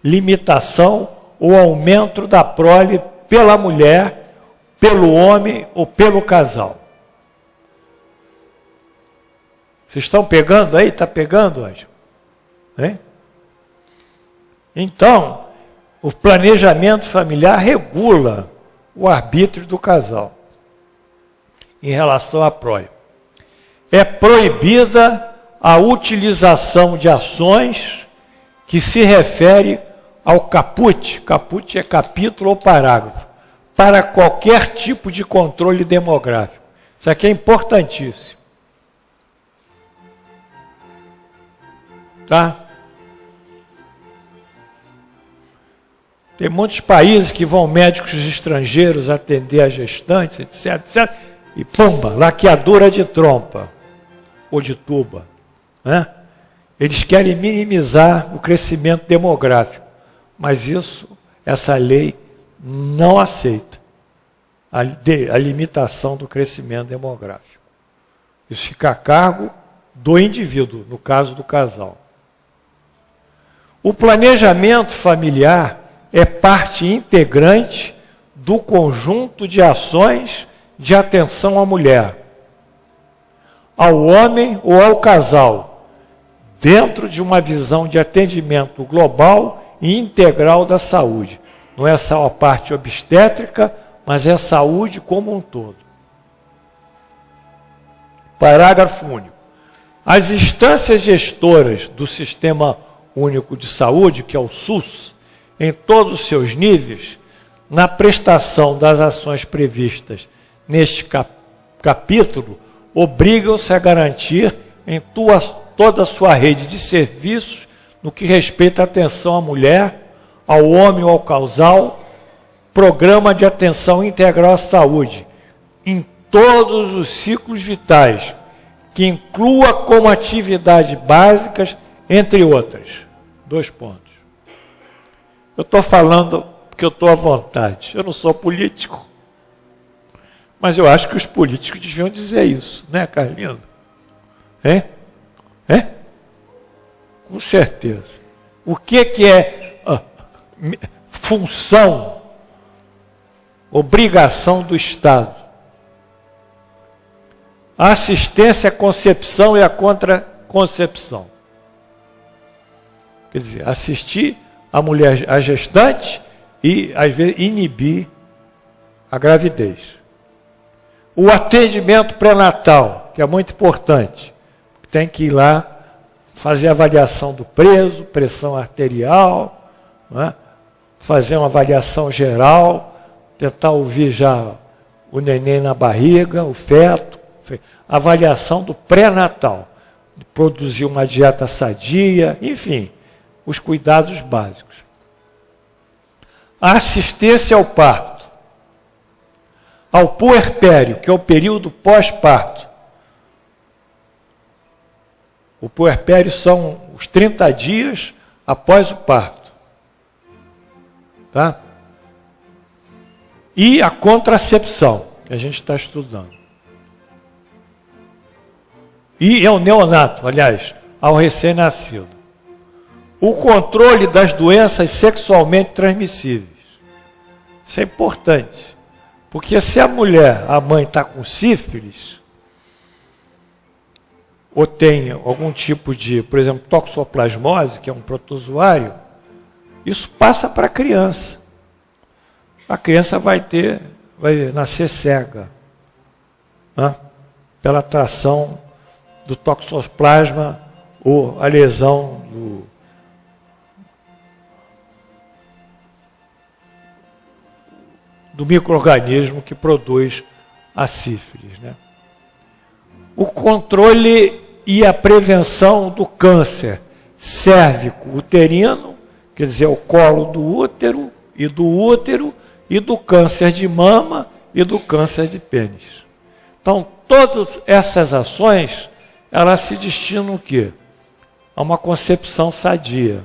S1: limitação ou aumento da prole pela mulher, pelo homem ou pelo casal. Vocês estão pegando aí? Está pegando, Ângelo? Hein? Então, o planejamento familiar regula o arbítrio do casal em relação à prole. É proibida a utilização de ações que se refere ao caput. Caput é capítulo ou parágrafo, para qualquer tipo de controle demográfico. Isso aqui é importantíssimo. Tá? Tem muitos países que vão médicos estrangeiros atender a gestantes, etc, etc, e pumba, laqueadura de trompa ou de tuba, né? Eles querem minimizar o crescimento demográfico, mas essa lei não aceita a limitação do crescimento demográfico. Isso fica a cargo do indivíduo, no caso do casal. O planejamento familiar é parte integrante do conjunto de ações de atenção à mulher, ao homem ou ao casal, dentro de uma visão de atendimento global e integral da saúde. Não é só a parte obstétrica, mas é a saúde como um todo. Parágrafo único. As instâncias gestoras do Sistema Único de Saúde, que é o SUS, em todos os seus níveis, na prestação das ações previstas neste capítulo, obrigam-se a garantir em toda a sua rede de serviços, no que respeita à atenção à mulher, ao homem ou ao casal, programa de atenção integral à saúde, em todos os ciclos vitais, que inclua como atividades básicas, entre outras. 2 pontos. Eu estou falando porque eu estou à vontade. Eu não sou político. Mas eu acho que os políticos deviam dizer isso, né, Carlinhos? É? Com certeza. O que é função, obrigação do Estado? A assistência à concepção e à contraconcepção. Quer dizer, assistir a mulher, a gestante, e, às vezes, inibir a gravidez. O atendimento pré-natal, que é muito importante. Tem que ir lá fazer a avaliação do preso, pressão arterial, né? Fazer uma avaliação geral, tentar ouvir já o neném na barriga, o feto, avaliação do pré-natal, produzir uma dieta sadia, enfim, os cuidados básicos. A assistência ao parto, ao puerpério, que é o período pós-parto. O puerpério são os 30 dias após o parto. Tá? E a contracepção, que a gente está estudando. E ao neonato, aliás, ao recém-nascido. O controle das doenças sexualmente transmissíveis. Isso é importante. Porque se a mulher, a mãe, está com sífilis, ou tem algum tipo de, por exemplo, toxoplasmose, que é um protozoário, isso passa para a criança. A criança vai nascer cega, né? Pela atração do toxoplasma ou a lesão do micro-organismo que produz a sífilis, né? O controle e a prevenção do câncer cérvico-uterino, quer dizer, o colo do útero e do câncer de mama e do câncer de pênis. Então, todas essas ações, elas se destinam o quê? A uma concepção sadia,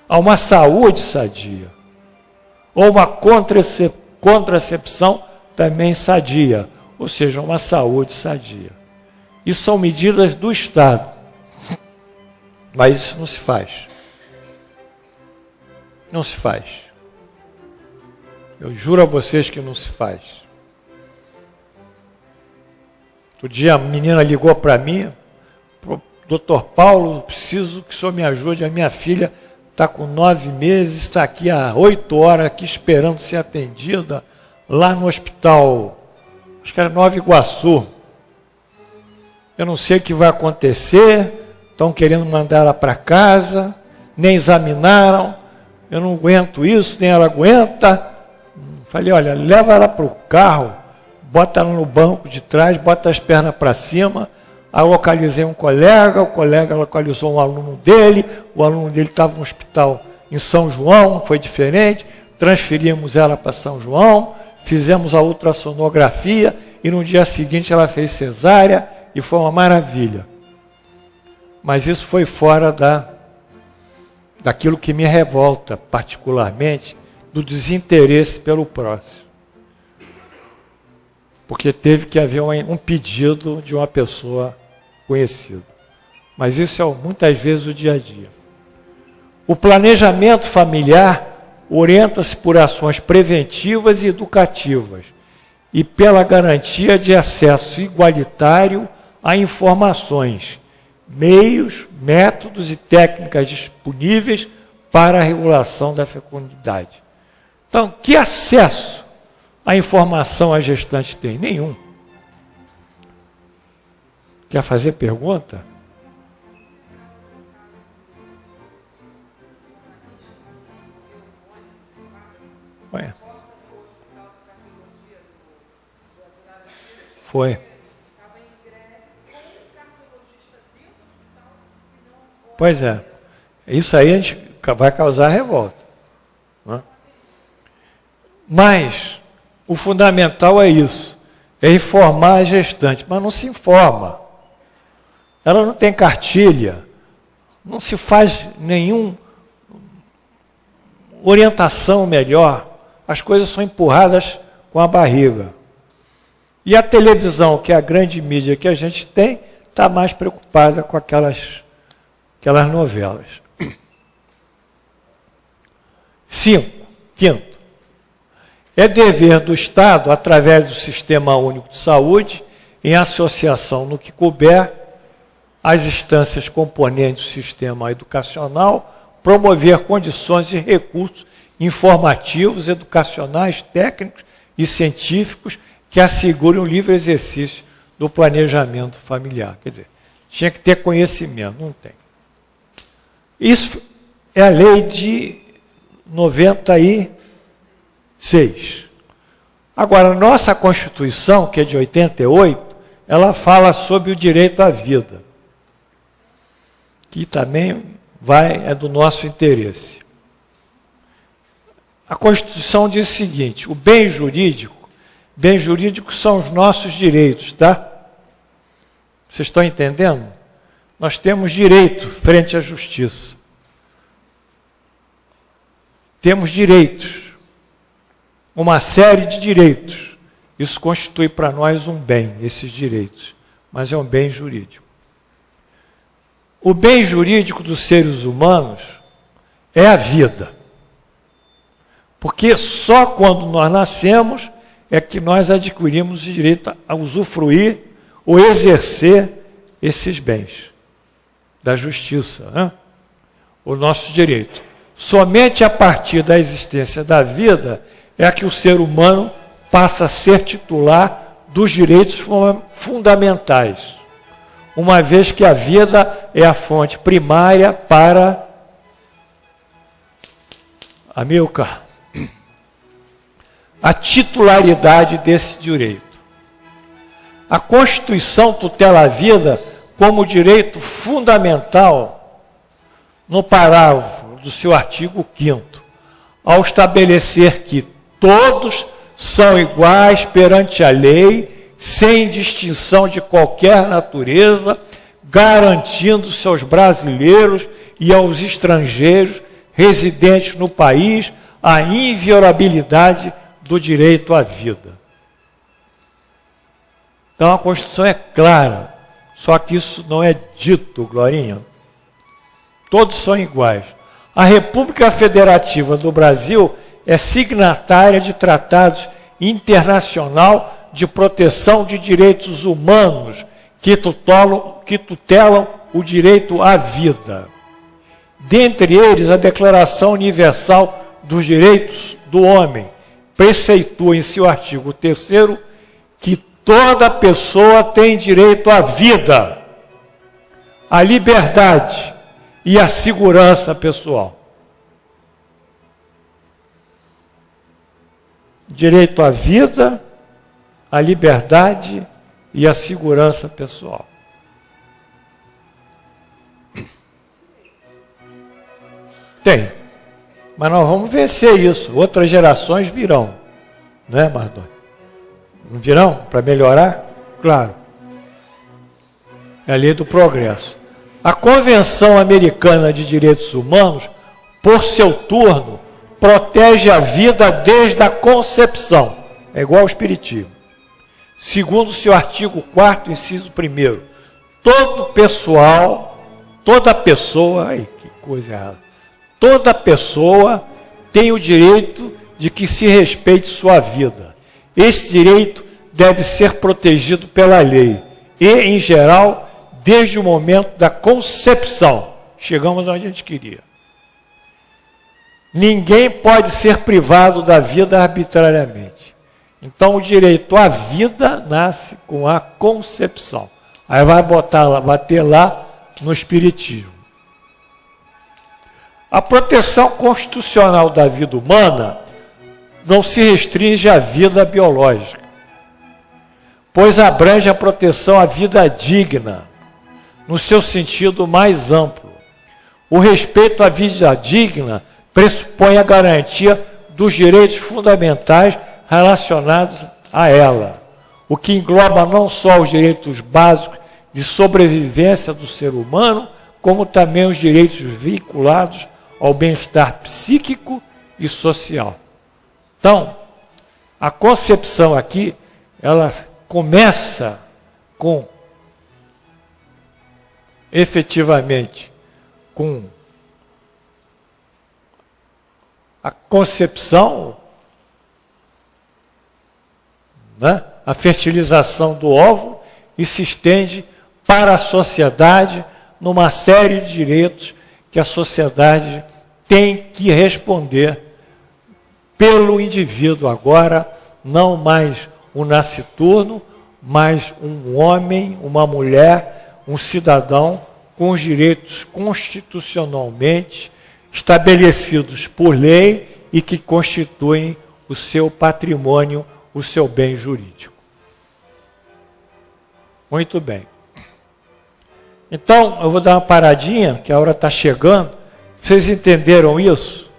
S1: a uma saúde sadia, ou uma contracepção também sadia, ou seja, uma saúde sadia. Isso são medidas do Estado, mas isso não se faz. Não se faz. Eu juro a vocês que não se faz. Outro dia a menina ligou para mim, Dr. Paulo, preciso que o senhor me ajude, a minha filha está com 9 meses, está aqui há 8 horas, aqui esperando ser atendida, lá no hospital, acho que era Nova Iguaçu. Eu não sei o que vai acontecer, estão querendo mandar ela para casa, nem examinaram, eu não aguento isso, nem ela aguenta. Falei, olha, leva ela para o carro, bota ela no banco de trás, bota as pernas para cima. Aí eu localizei um colega, o colega localizou um aluno dele, o aluno dele estava no hospital em São João, foi diferente, transferimos ela para São João, fizemos a ultrassonografia e no dia seguinte ela fez cesárea e foi uma maravilha. Mas isso foi fora daquilo que me revolta particularmente, do desinteresse pelo próximo. Porque teve que haver um pedido de uma pessoa conhecida. mas isso é muitas vezes o dia a dia. O planejamento familiar orienta-se por ações preventivas e educativas e pela garantia de acesso igualitário a informações, meios, métodos e técnicas disponíveis para a regulação da fecundidade. Então, que acesso à informação a gestante tem? Nenhum. Quer fazer pergunta? Ué. Foi. Pois é. Isso aí a gente vai causar revolta. Né? Mas o fundamental é isso. É informar a gestante. Mas não se informa. Ela não tem cartilha. Não se faz nenhuma orientação melhor. As coisas são empurradas com a barriga. E a televisão, que é a grande mídia que a gente tem, está mais preocupada com aquelas novelas. 5. É dever do Estado, através do Sistema Único de Saúde, em associação no que couber, as instâncias componentes do sistema educacional, promover condições e recursos informativos, educacionais, técnicos e científicos que assegurem o livre exercício do planejamento familiar. Quer dizer, tinha que ter conhecimento, não tem. Isso é a lei de 96. Agora, a nossa Constituição, que é de 88, ela fala sobre o direito à vida, que também é do nosso interesse. A Constituição diz o seguinte: o bem jurídico são os nossos direitos, tá? Vocês estão entendendo? Nós temos direito frente à justiça. Temos direitos. Uma série de direitos. Isso constitui para nós um bem, esses direitos. Mas é um bem jurídico. O bem jurídico dos seres humanos é a vida. Porque só quando nós nascemos é que nós adquirimos o direito a usufruir ou exercer esses bens da justiça, né? O nosso direito. Somente a partir da existência da vida é que o ser humano passa a ser titular dos direitos fundamentais, uma vez que a vida é a fonte primária para Amilcar, a titularidade desse direito. A Constituição tutela a vida como direito fundamental no parágrafo do seu artigo 5º, ao estabelecer que todos são iguais perante a lei, sem distinção de qualquer natureza, garantindo seus brasileiros e aos estrangeiros residentes no país a inviolabilidade do direito à vida. Então a Constituição é clara, só que isso não é dito, Glorinha. Todos são iguais. A República Federativa do Brasil é signatária de tratados internacional de proteção de direitos humanos que tutelam o direito à vida. Dentre eles, a Declaração Universal dos Direitos do Homem preceitua em seu artigo 3º que toda pessoa tem direito à vida, à liberdade e à segurança pessoal. Direito à vida, à liberdade e à segurança pessoal. Tem. Mas nós vamos vencer isso. Outras gerações virão. Não é, Mardoni? Não virão para melhorar? Claro. É a lei do progresso. A Convenção Americana de Direitos Humanos, por seu turno, protege a vida desde a concepção. É igual ao Espiritismo. Segundo seu artigo 4º, inciso 1º, todo pessoal toda pessoa, ai, que coisa errada, toda pessoa tem o direito de que se respeite sua vida. Esse direito deve ser protegido pela lei e, em geral, desde o momento da concepção. Chegamos onde a gente queria. Ninguém pode ser privado da vida arbitrariamente. Então, o direito à vida nasce com a concepção. Aí vai bater lá no Espiritismo. A proteção constitucional da vida humana não se restringe à vida biológica, pois abrange a proteção à vida digna, no seu sentido mais amplo. O respeito à vida digna pressupõe a garantia dos direitos fundamentais relacionados a ela, o que engloba não só os direitos básicos de sobrevivência do ser humano, como também os direitos vinculados ao bem-estar psíquico e social. Então, a concepção aqui, ela começa com, efetivamente, com a concepção, né? A fertilização do óvulo, e se estende para a sociedade numa série de direitos que a sociedade tem que responder pelo indivíduo agora, não mais um nasciturno, mas um homem, uma mulher, um cidadão com os direitos constitucionalmente estabelecidos por lei e que constituem o seu patrimônio, o seu bem jurídico. Muito bem. Então, eu vou dar uma paradinha, que a hora está chegando. Vocês entenderam isso?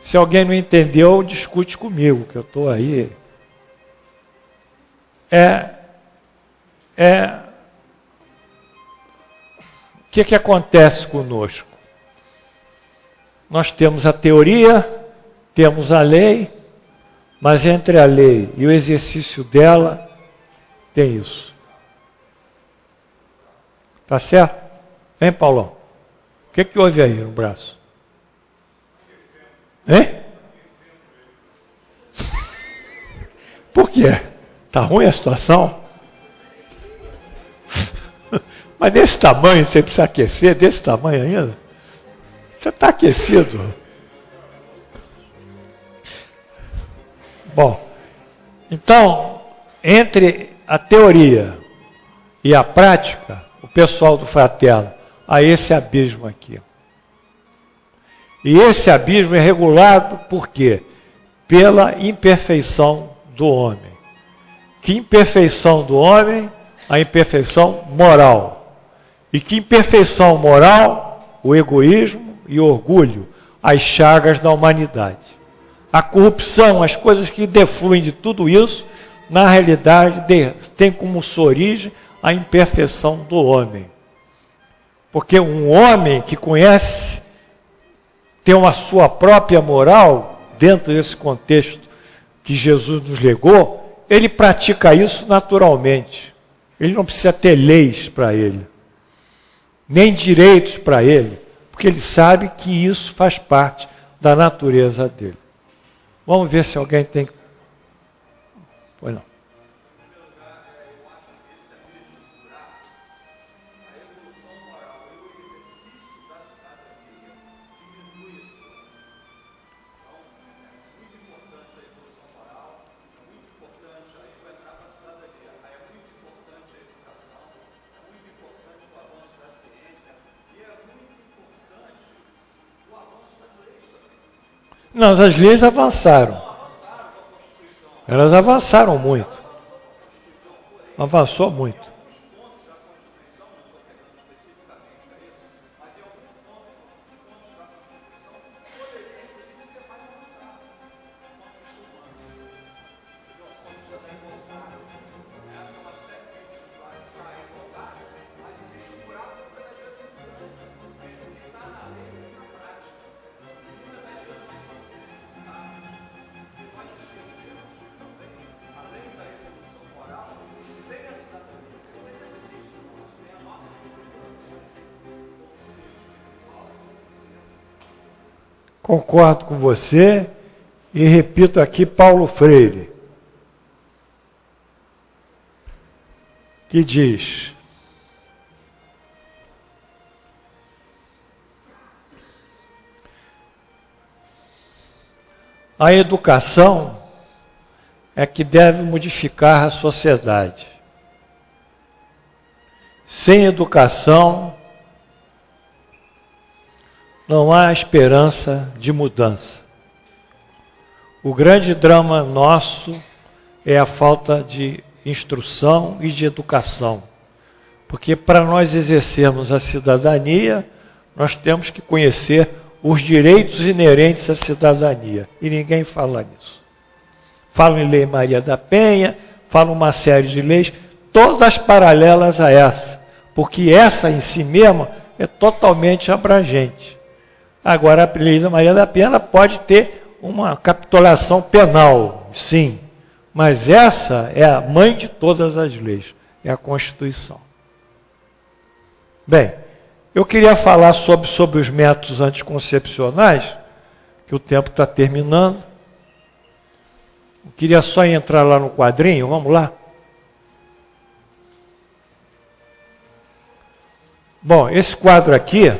S1: Se alguém não entendeu, discute comigo, que eu estou aí. O que acontece conosco? Nós temos a teoria, temos a lei, mas entre a lei e o exercício dela, tem isso. Tá certo? Hein, Paulão? O que houve aí no braço? Hein? Por quê? Tá ruim a situação? Mas desse tamanho, você precisa aquecer, desse tamanho ainda? Você está aquecido? Bom, então, entre a teoria e a prática, o pessoal do Fraterno, há esse abismo aqui. E esse abismo é regulado por quê? Pela imperfeição do homem. Que imperfeição do homem? A imperfeição moral. E que imperfeição moral? O egoísmo e o orgulho, as chagas da humanidade. A corrupção, as coisas que defluem de tudo isso, na realidade, tem como sua origem a imperfeição do homem. Porque um homem que conhece, tem uma sua própria moral, dentro desse contexto que Jesus nos legou, ele pratica isso naturalmente. Ele não precisa ter leis para ele, nem direitos para ele, porque ele sabe que isso faz parte da natureza dele. Vamos ver se alguém tem... Pois não. Não, as leis avançaram. Elas avançaram muito. Avançou muito. concordo com você e repito aqui Paulo Freire, que diz: a educação é que deve modificar a sociedade. Sem educação, não há esperança de mudança. O grande drama nosso é a falta de instrução e de educação. Porque para nós exercermos a cidadania, nós temos que conhecer os direitos inerentes à cidadania. E ninguém fala nisso. Falam em Lei Maria da Penha, falam uma série de leis, todas paralelas a essa. Porque essa em si mesma é totalmente abrangente. Agora, a Lei Maria da Penha ela pode ter uma capitulação penal, sim. Mas essa é a mãe de todas as leis, é a Constituição. Bem, eu queria falar sobre os métodos anticoncepcionais, que o tempo está terminando. Eu queria só entrar lá no quadrinho, vamos lá? Bom, esse quadro aqui,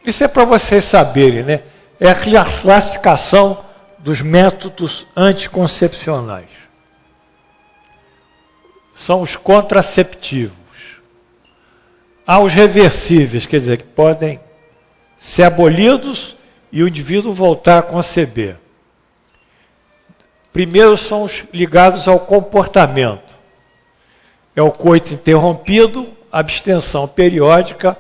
S1: isso é para vocês saberem, né? É a classificação dos métodos anticoncepcionais. São os contraceptivos. Há os reversíveis, quer dizer, que podem ser abolidos e o indivíduo voltar a conceber. Primeiro são os ligados ao comportamento. É o coito interrompido, abstenção periódica,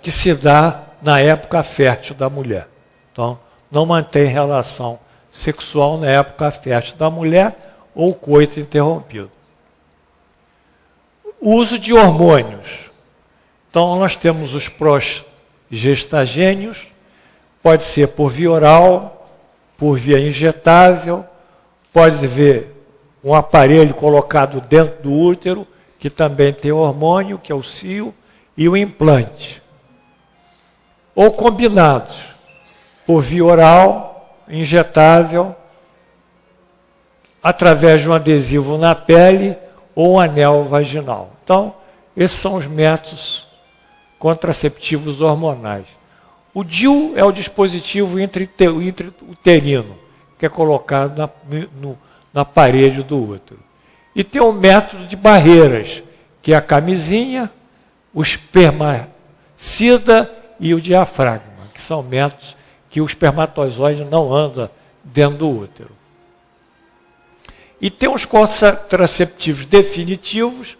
S1: que se dá na época fértil da mulher. Então, não mantém relação sexual na época fértil da mulher ou coito interrompido. O uso de hormônios. Então, nós temos os progestagênios, pode ser por via oral, por via injetável, pode haver um aparelho colocado dentro do útero, que também tem hormônio, que é o cio, e o implante. Ou combinados, por via oral, injetável, através de um adesivo na pele ou um anel vaginal. Então, esses são os métodos contraceptivos hormonais. O DIU é o dispositivo intrauterino, que é colocado na parede do útero. E tem o método de barreiras, que é a camisinha, o espermacida e o diafragma, que são métodos que o espermatozoide não anda dentro do útero. E tem os contraceptivos definitivos.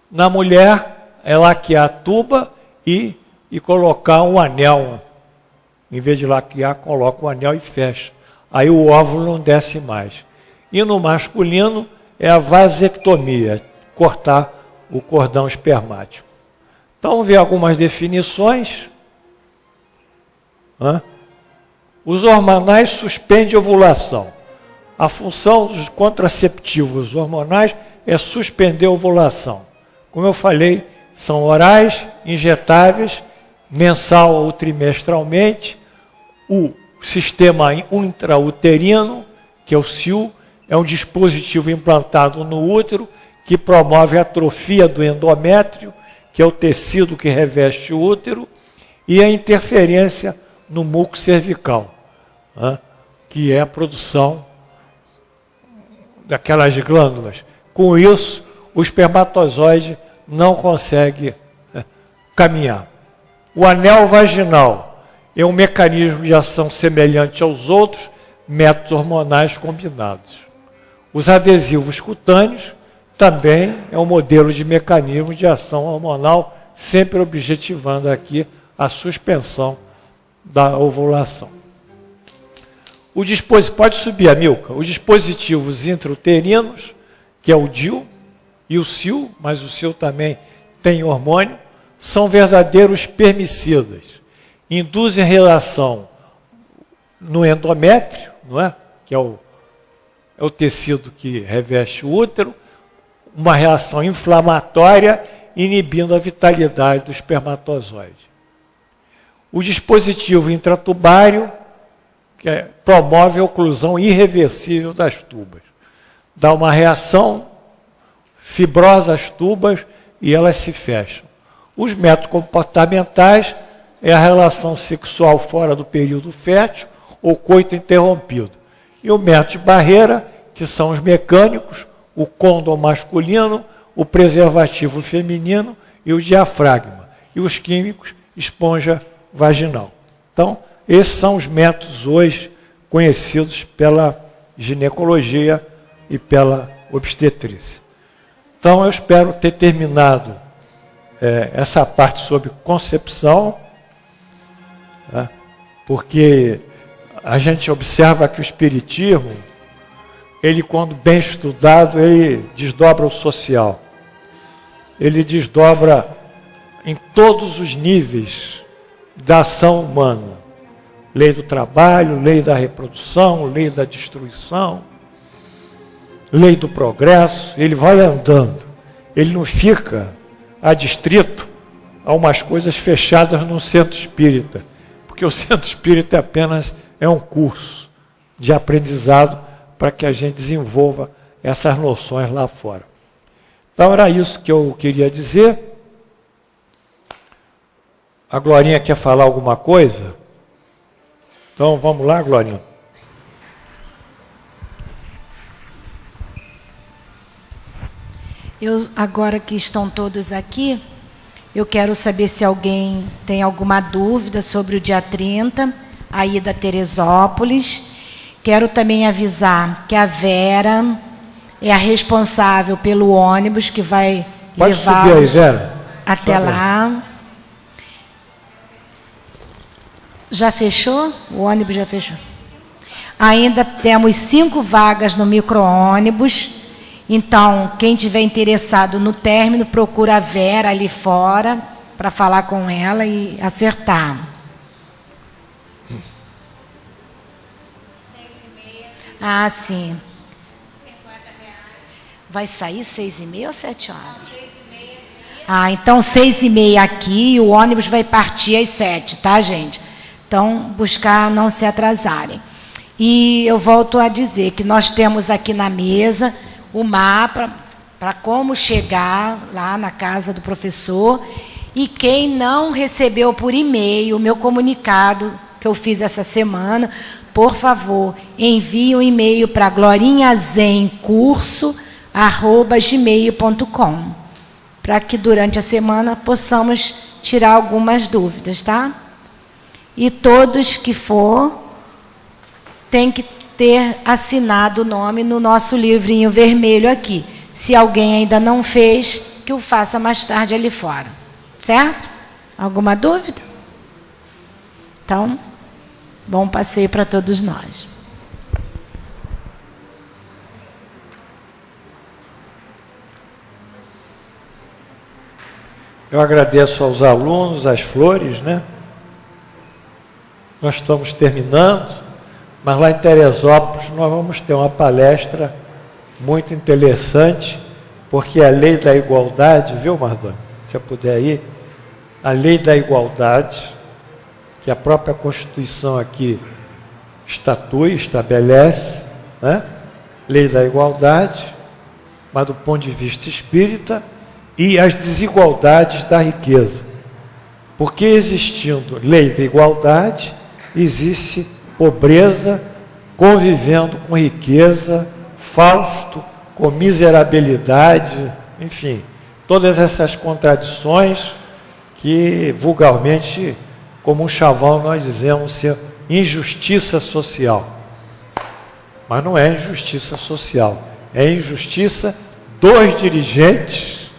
S1: Na mulher, é laquear a tuba e colocar um anel. Em vez de laquear, coloca o anel e fecha. Aí o óvulo não desce mais. E no masculino é a vasectomia, cortar o cordão espermático. Então, vamos ver algumas definições. Os hormonais suspendem a ovulação. A função dos contraceptivos hormonais é suspender a ovulação. Como eu falei, são orais, injetáveis, mensal ou trimestralmente. O sistema intrauterino, que é o CIU, é um dispositivo implantado no útero que promove a atrofia do endométrio, que é o tecido que reveste o útero, e a interferência no muco cervical, que é a produção daquelas glândulas. Com isso, o espermatozoide não consegue caminhar. O anel vaginal é um mecanismo de ação semelhante aos outros métodos hormonais combinados. Os adesivos cutâneos também é um modelo de mecanismo de ação hormonal, sempre objetivando aqui a suspensão da ovulação. Pode subir a Milka. Os dispositivos intrauterinos, que é o DIU e o CIU, mas o CIU também tem hormônio, são verdadeiros espermicidas. Induzem relação no endométrio, não é? Que é o tecido que reveste o útero, uma reação inflamatória inibindo a vitalidade do espermatozoide. O dispositivo intratubário, que promove a oclusão irreversível das tubas. Dá uma reação fibrosa às tubas e elas se fecham. Os métodos comportamentais é a relação sexual fora do período fértil ou coito interrompido. E o método de barreira, que são os mecânicos, o côndom masculino, o preservativo feminino e o diafragma. E os químicos, esponja vaginal. Então, esses são os métodos hoje conhecidos pela ginecologia e pela obstetrícia. Então, eu espero ter terminado essa parte sobre concepção, né, porque a gente observa que o espiritismo, ele, quando bem estudado, ele desdobra o social. Ele desdobra em todos os níveis da ação humana. Lei do trabalho, lei da reprodução, lei da destruição, lei do progresso. Ele vai andando. Ele não fica adstrito a umas coisas fechadas no centro espírita, porque o centro espírita apenas é um curso de aprendizado para que a gente desenvolva essas noções lá fora. Então era isso que eu queria dizer. A Glorinha quer falar alguma coisa? Então vamos lá, Glorinha.
S2: Agora que estão todos aqui, eu quero saber se alguém tem alguma dúvida sobre o dia 30, a ida a Teresópolis. Quero também avisar que a Vera é a responsável pelo ônibus que vai levá-los até lá. Já fechou? O ônibus já fechou. Ainda temos 5 vagas no micro-ônibus. Então, quem tiver interessado no término, procura a Vera ali fora para falar com ela e acertar. 6h30. Ah, sim. R$50. Vai sair 6h30 ou 7 horas? Não, 6h30. Ah, então 6h30 aqui e o ônibus vai partir às 7, tá, gente? Então, buscar não se atrasarem. E eu volto a dizer que nós temos aqui na mesa o mapa para como chegar lá na casa do professor. E quem não recebeu por e-mail o meu comunicado que eu fiz essa semana, por favor, envie um e-mail para glorinhazencurso@gmail.com, para que durante a semana possamos tirar algumas dúvidas, tá? E todos que for, tem que ter assinado o nome no nosso livrinho vermelho aqui. Se alguém ainda não fez, que o faça mais tarde ali fora. Certo? Alguma dúvida? Então, bom passeio para todos nós.
S1: Eu agradeço aos alunos, as flores, né? Nós estamos terminando. Mas lá em Teresópolis nós vamos ter uma palestra muito interessante, porque a lei da igualdade, viu, Mardoni? Se você puder ir, a lei da igualdade, que a própria Constituição aqui estabelece, né? Lei da igualdade, mas do ponto de vista espírita, e as desigualdades da riqueza. Porque existindo lei da igualdade, existe pobreza convivendo com riqueza, Fausto com miserabilidade, enfim, todas essas contradições que vulgarmente, como um chavão, nós dizemos ser injustiça social. Mas não é injustiça social, é injustiça dos dirigentes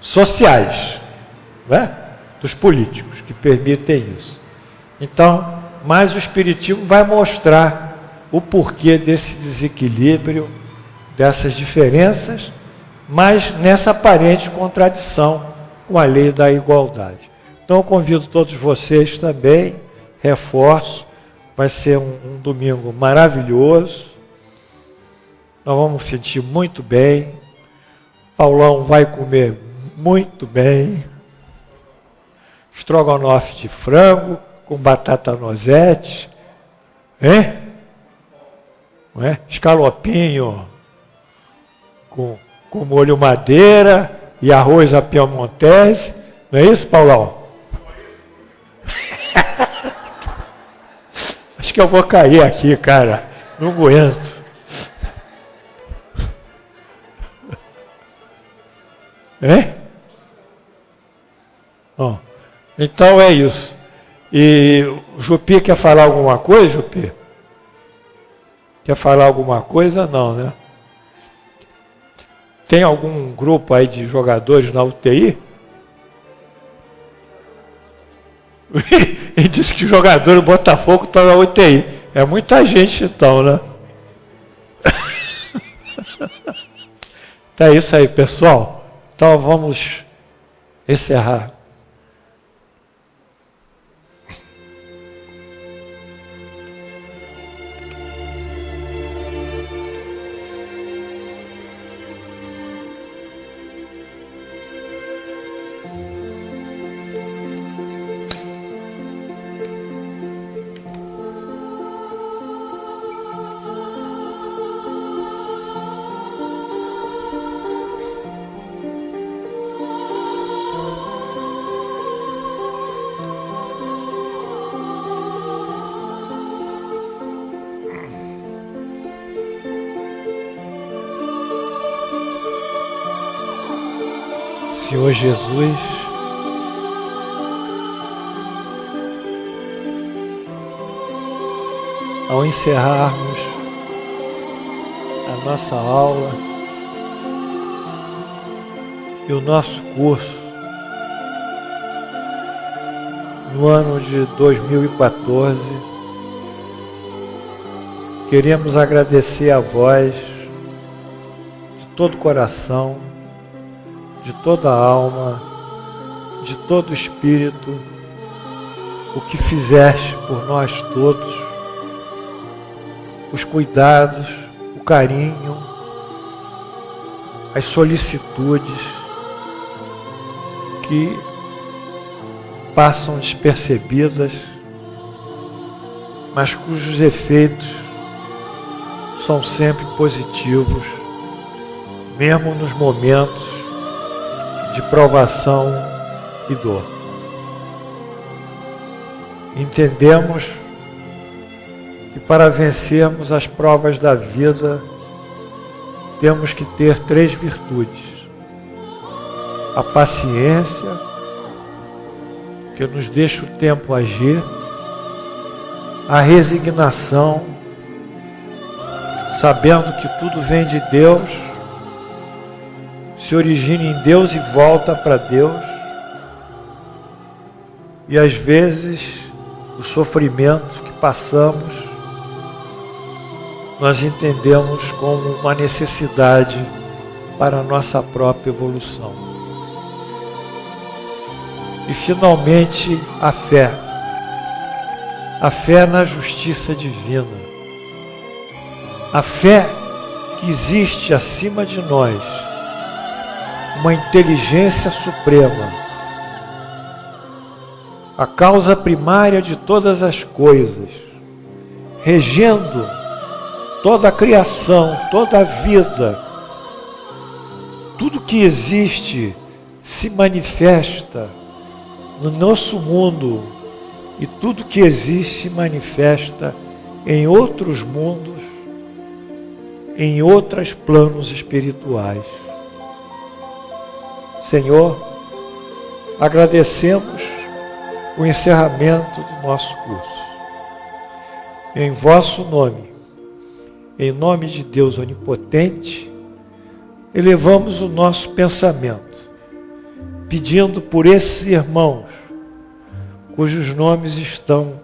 S1: sociais, né? Dos políticos que permitem isso. Então, mas o Espiritismo vai mostrar o porquê desse desequilíbrio, dessas diferenças, mas nessa aparente contradição com a lei da igualdade. Então eu convido todos vocês também, reforço, vai ser um domingo maravilhoso, nós vamos sentir muito bem, Paulão vai comer Muito bem. Estrogonofe de frango com batata nozete. Hein? Não é? Escalopinho com molho madeira e arroz à piemontese. Não é isso, Paulão? Acho que eu vou cair aqui, cara. Não aguento. É? Bom, então é isso. E o Jupi quer falar alguma coisa, Jupi? Quer falar alguma coisa? Não, né? Tem algum grupo aí de jogadores na UTI? Ele disse que o jogador do Botafogo está na UTI. É muita gente então, né? Tá isso aí, pessoal. Então vamos encerrar. Senhor Jesus, ao encerrarmos a nossa aula e o nosso curso no ano de 2014, queremos agradecer a vós de todo o coração, de toda a alma, de todo o espírito, o que fizeste por nós todos, os cuidados, o carinho, as solicitudes que passam despercebidas, mas cujos efeitos são sempre positivos, mesmo nos momentos de provação e dor. Entendemos que para vencermos as provas da vida temos que ter 3 virtudes: a paciência, que nos deixa o tempo agir, a resignação, sabendo que tudo vem de Deus, se origina em Deus e volta para Deus, e às vezes o sofrimento que passamos nós entendemos como uma necessidade para a nossa própria evolução. E finalmente a fé na justiça divina, a fé que existe acima de nós, uma inteligência suprema, a causa primária de todas as coisas, regendo toda a criação, toda a vida, tudo que existe se manifesta no nosso mundo e tudo que existe se manifesta em outros mundos, em outros planos espirituais. Senhor, agradecemos o encerramento do nosso curso. Em vosso nome, em nome de Deus onipotente, elevamos o nosso pensamento, pedindo por esses irmãos, cujos nomes estão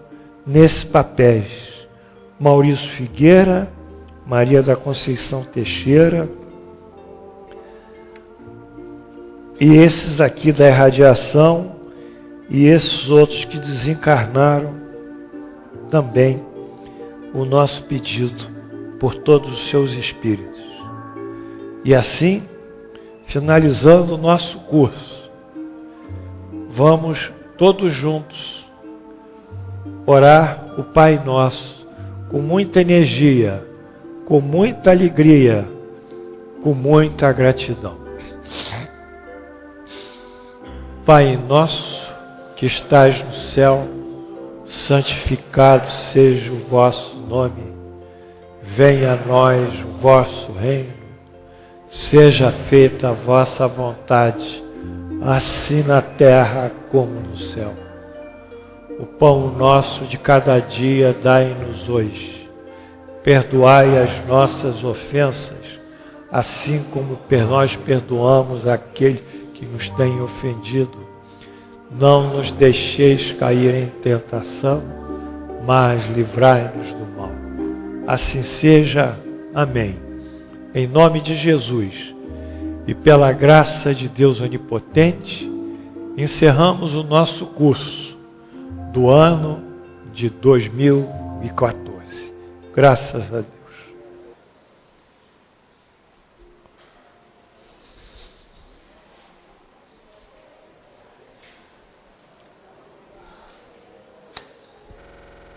S1: nesses papéis: Maurício Figueira, Maria da Conceição Teixeira, e esses aqui da irradiação, e esses outros que desencarnaram, também o nosso pedido por todos os seus espíritos. E assim, finalizando o nosso curso, vamos todos juntos orar o Pai Nosso com muita energia, com muita alegria, com muita gratidão. Pai nosso que estais no céu, santificado seja o vosso nome. Venha a nós o vosso reino. Seja feita a vossa vontade, assim na terra como no céu. O pão nosso de cada dia dai-nos hoje. Perdoai as nossas ofensas, assim como nós perdoamos aquele que nos tem ofendido. Não nos deixeis cair em tentação, mas livrai-nos do mal. Assim seja. Amém. Em nome de Jesus e pela graça de Deus Onipotente, encerramos o nosso curso do ano de 2014. Graças a Deus.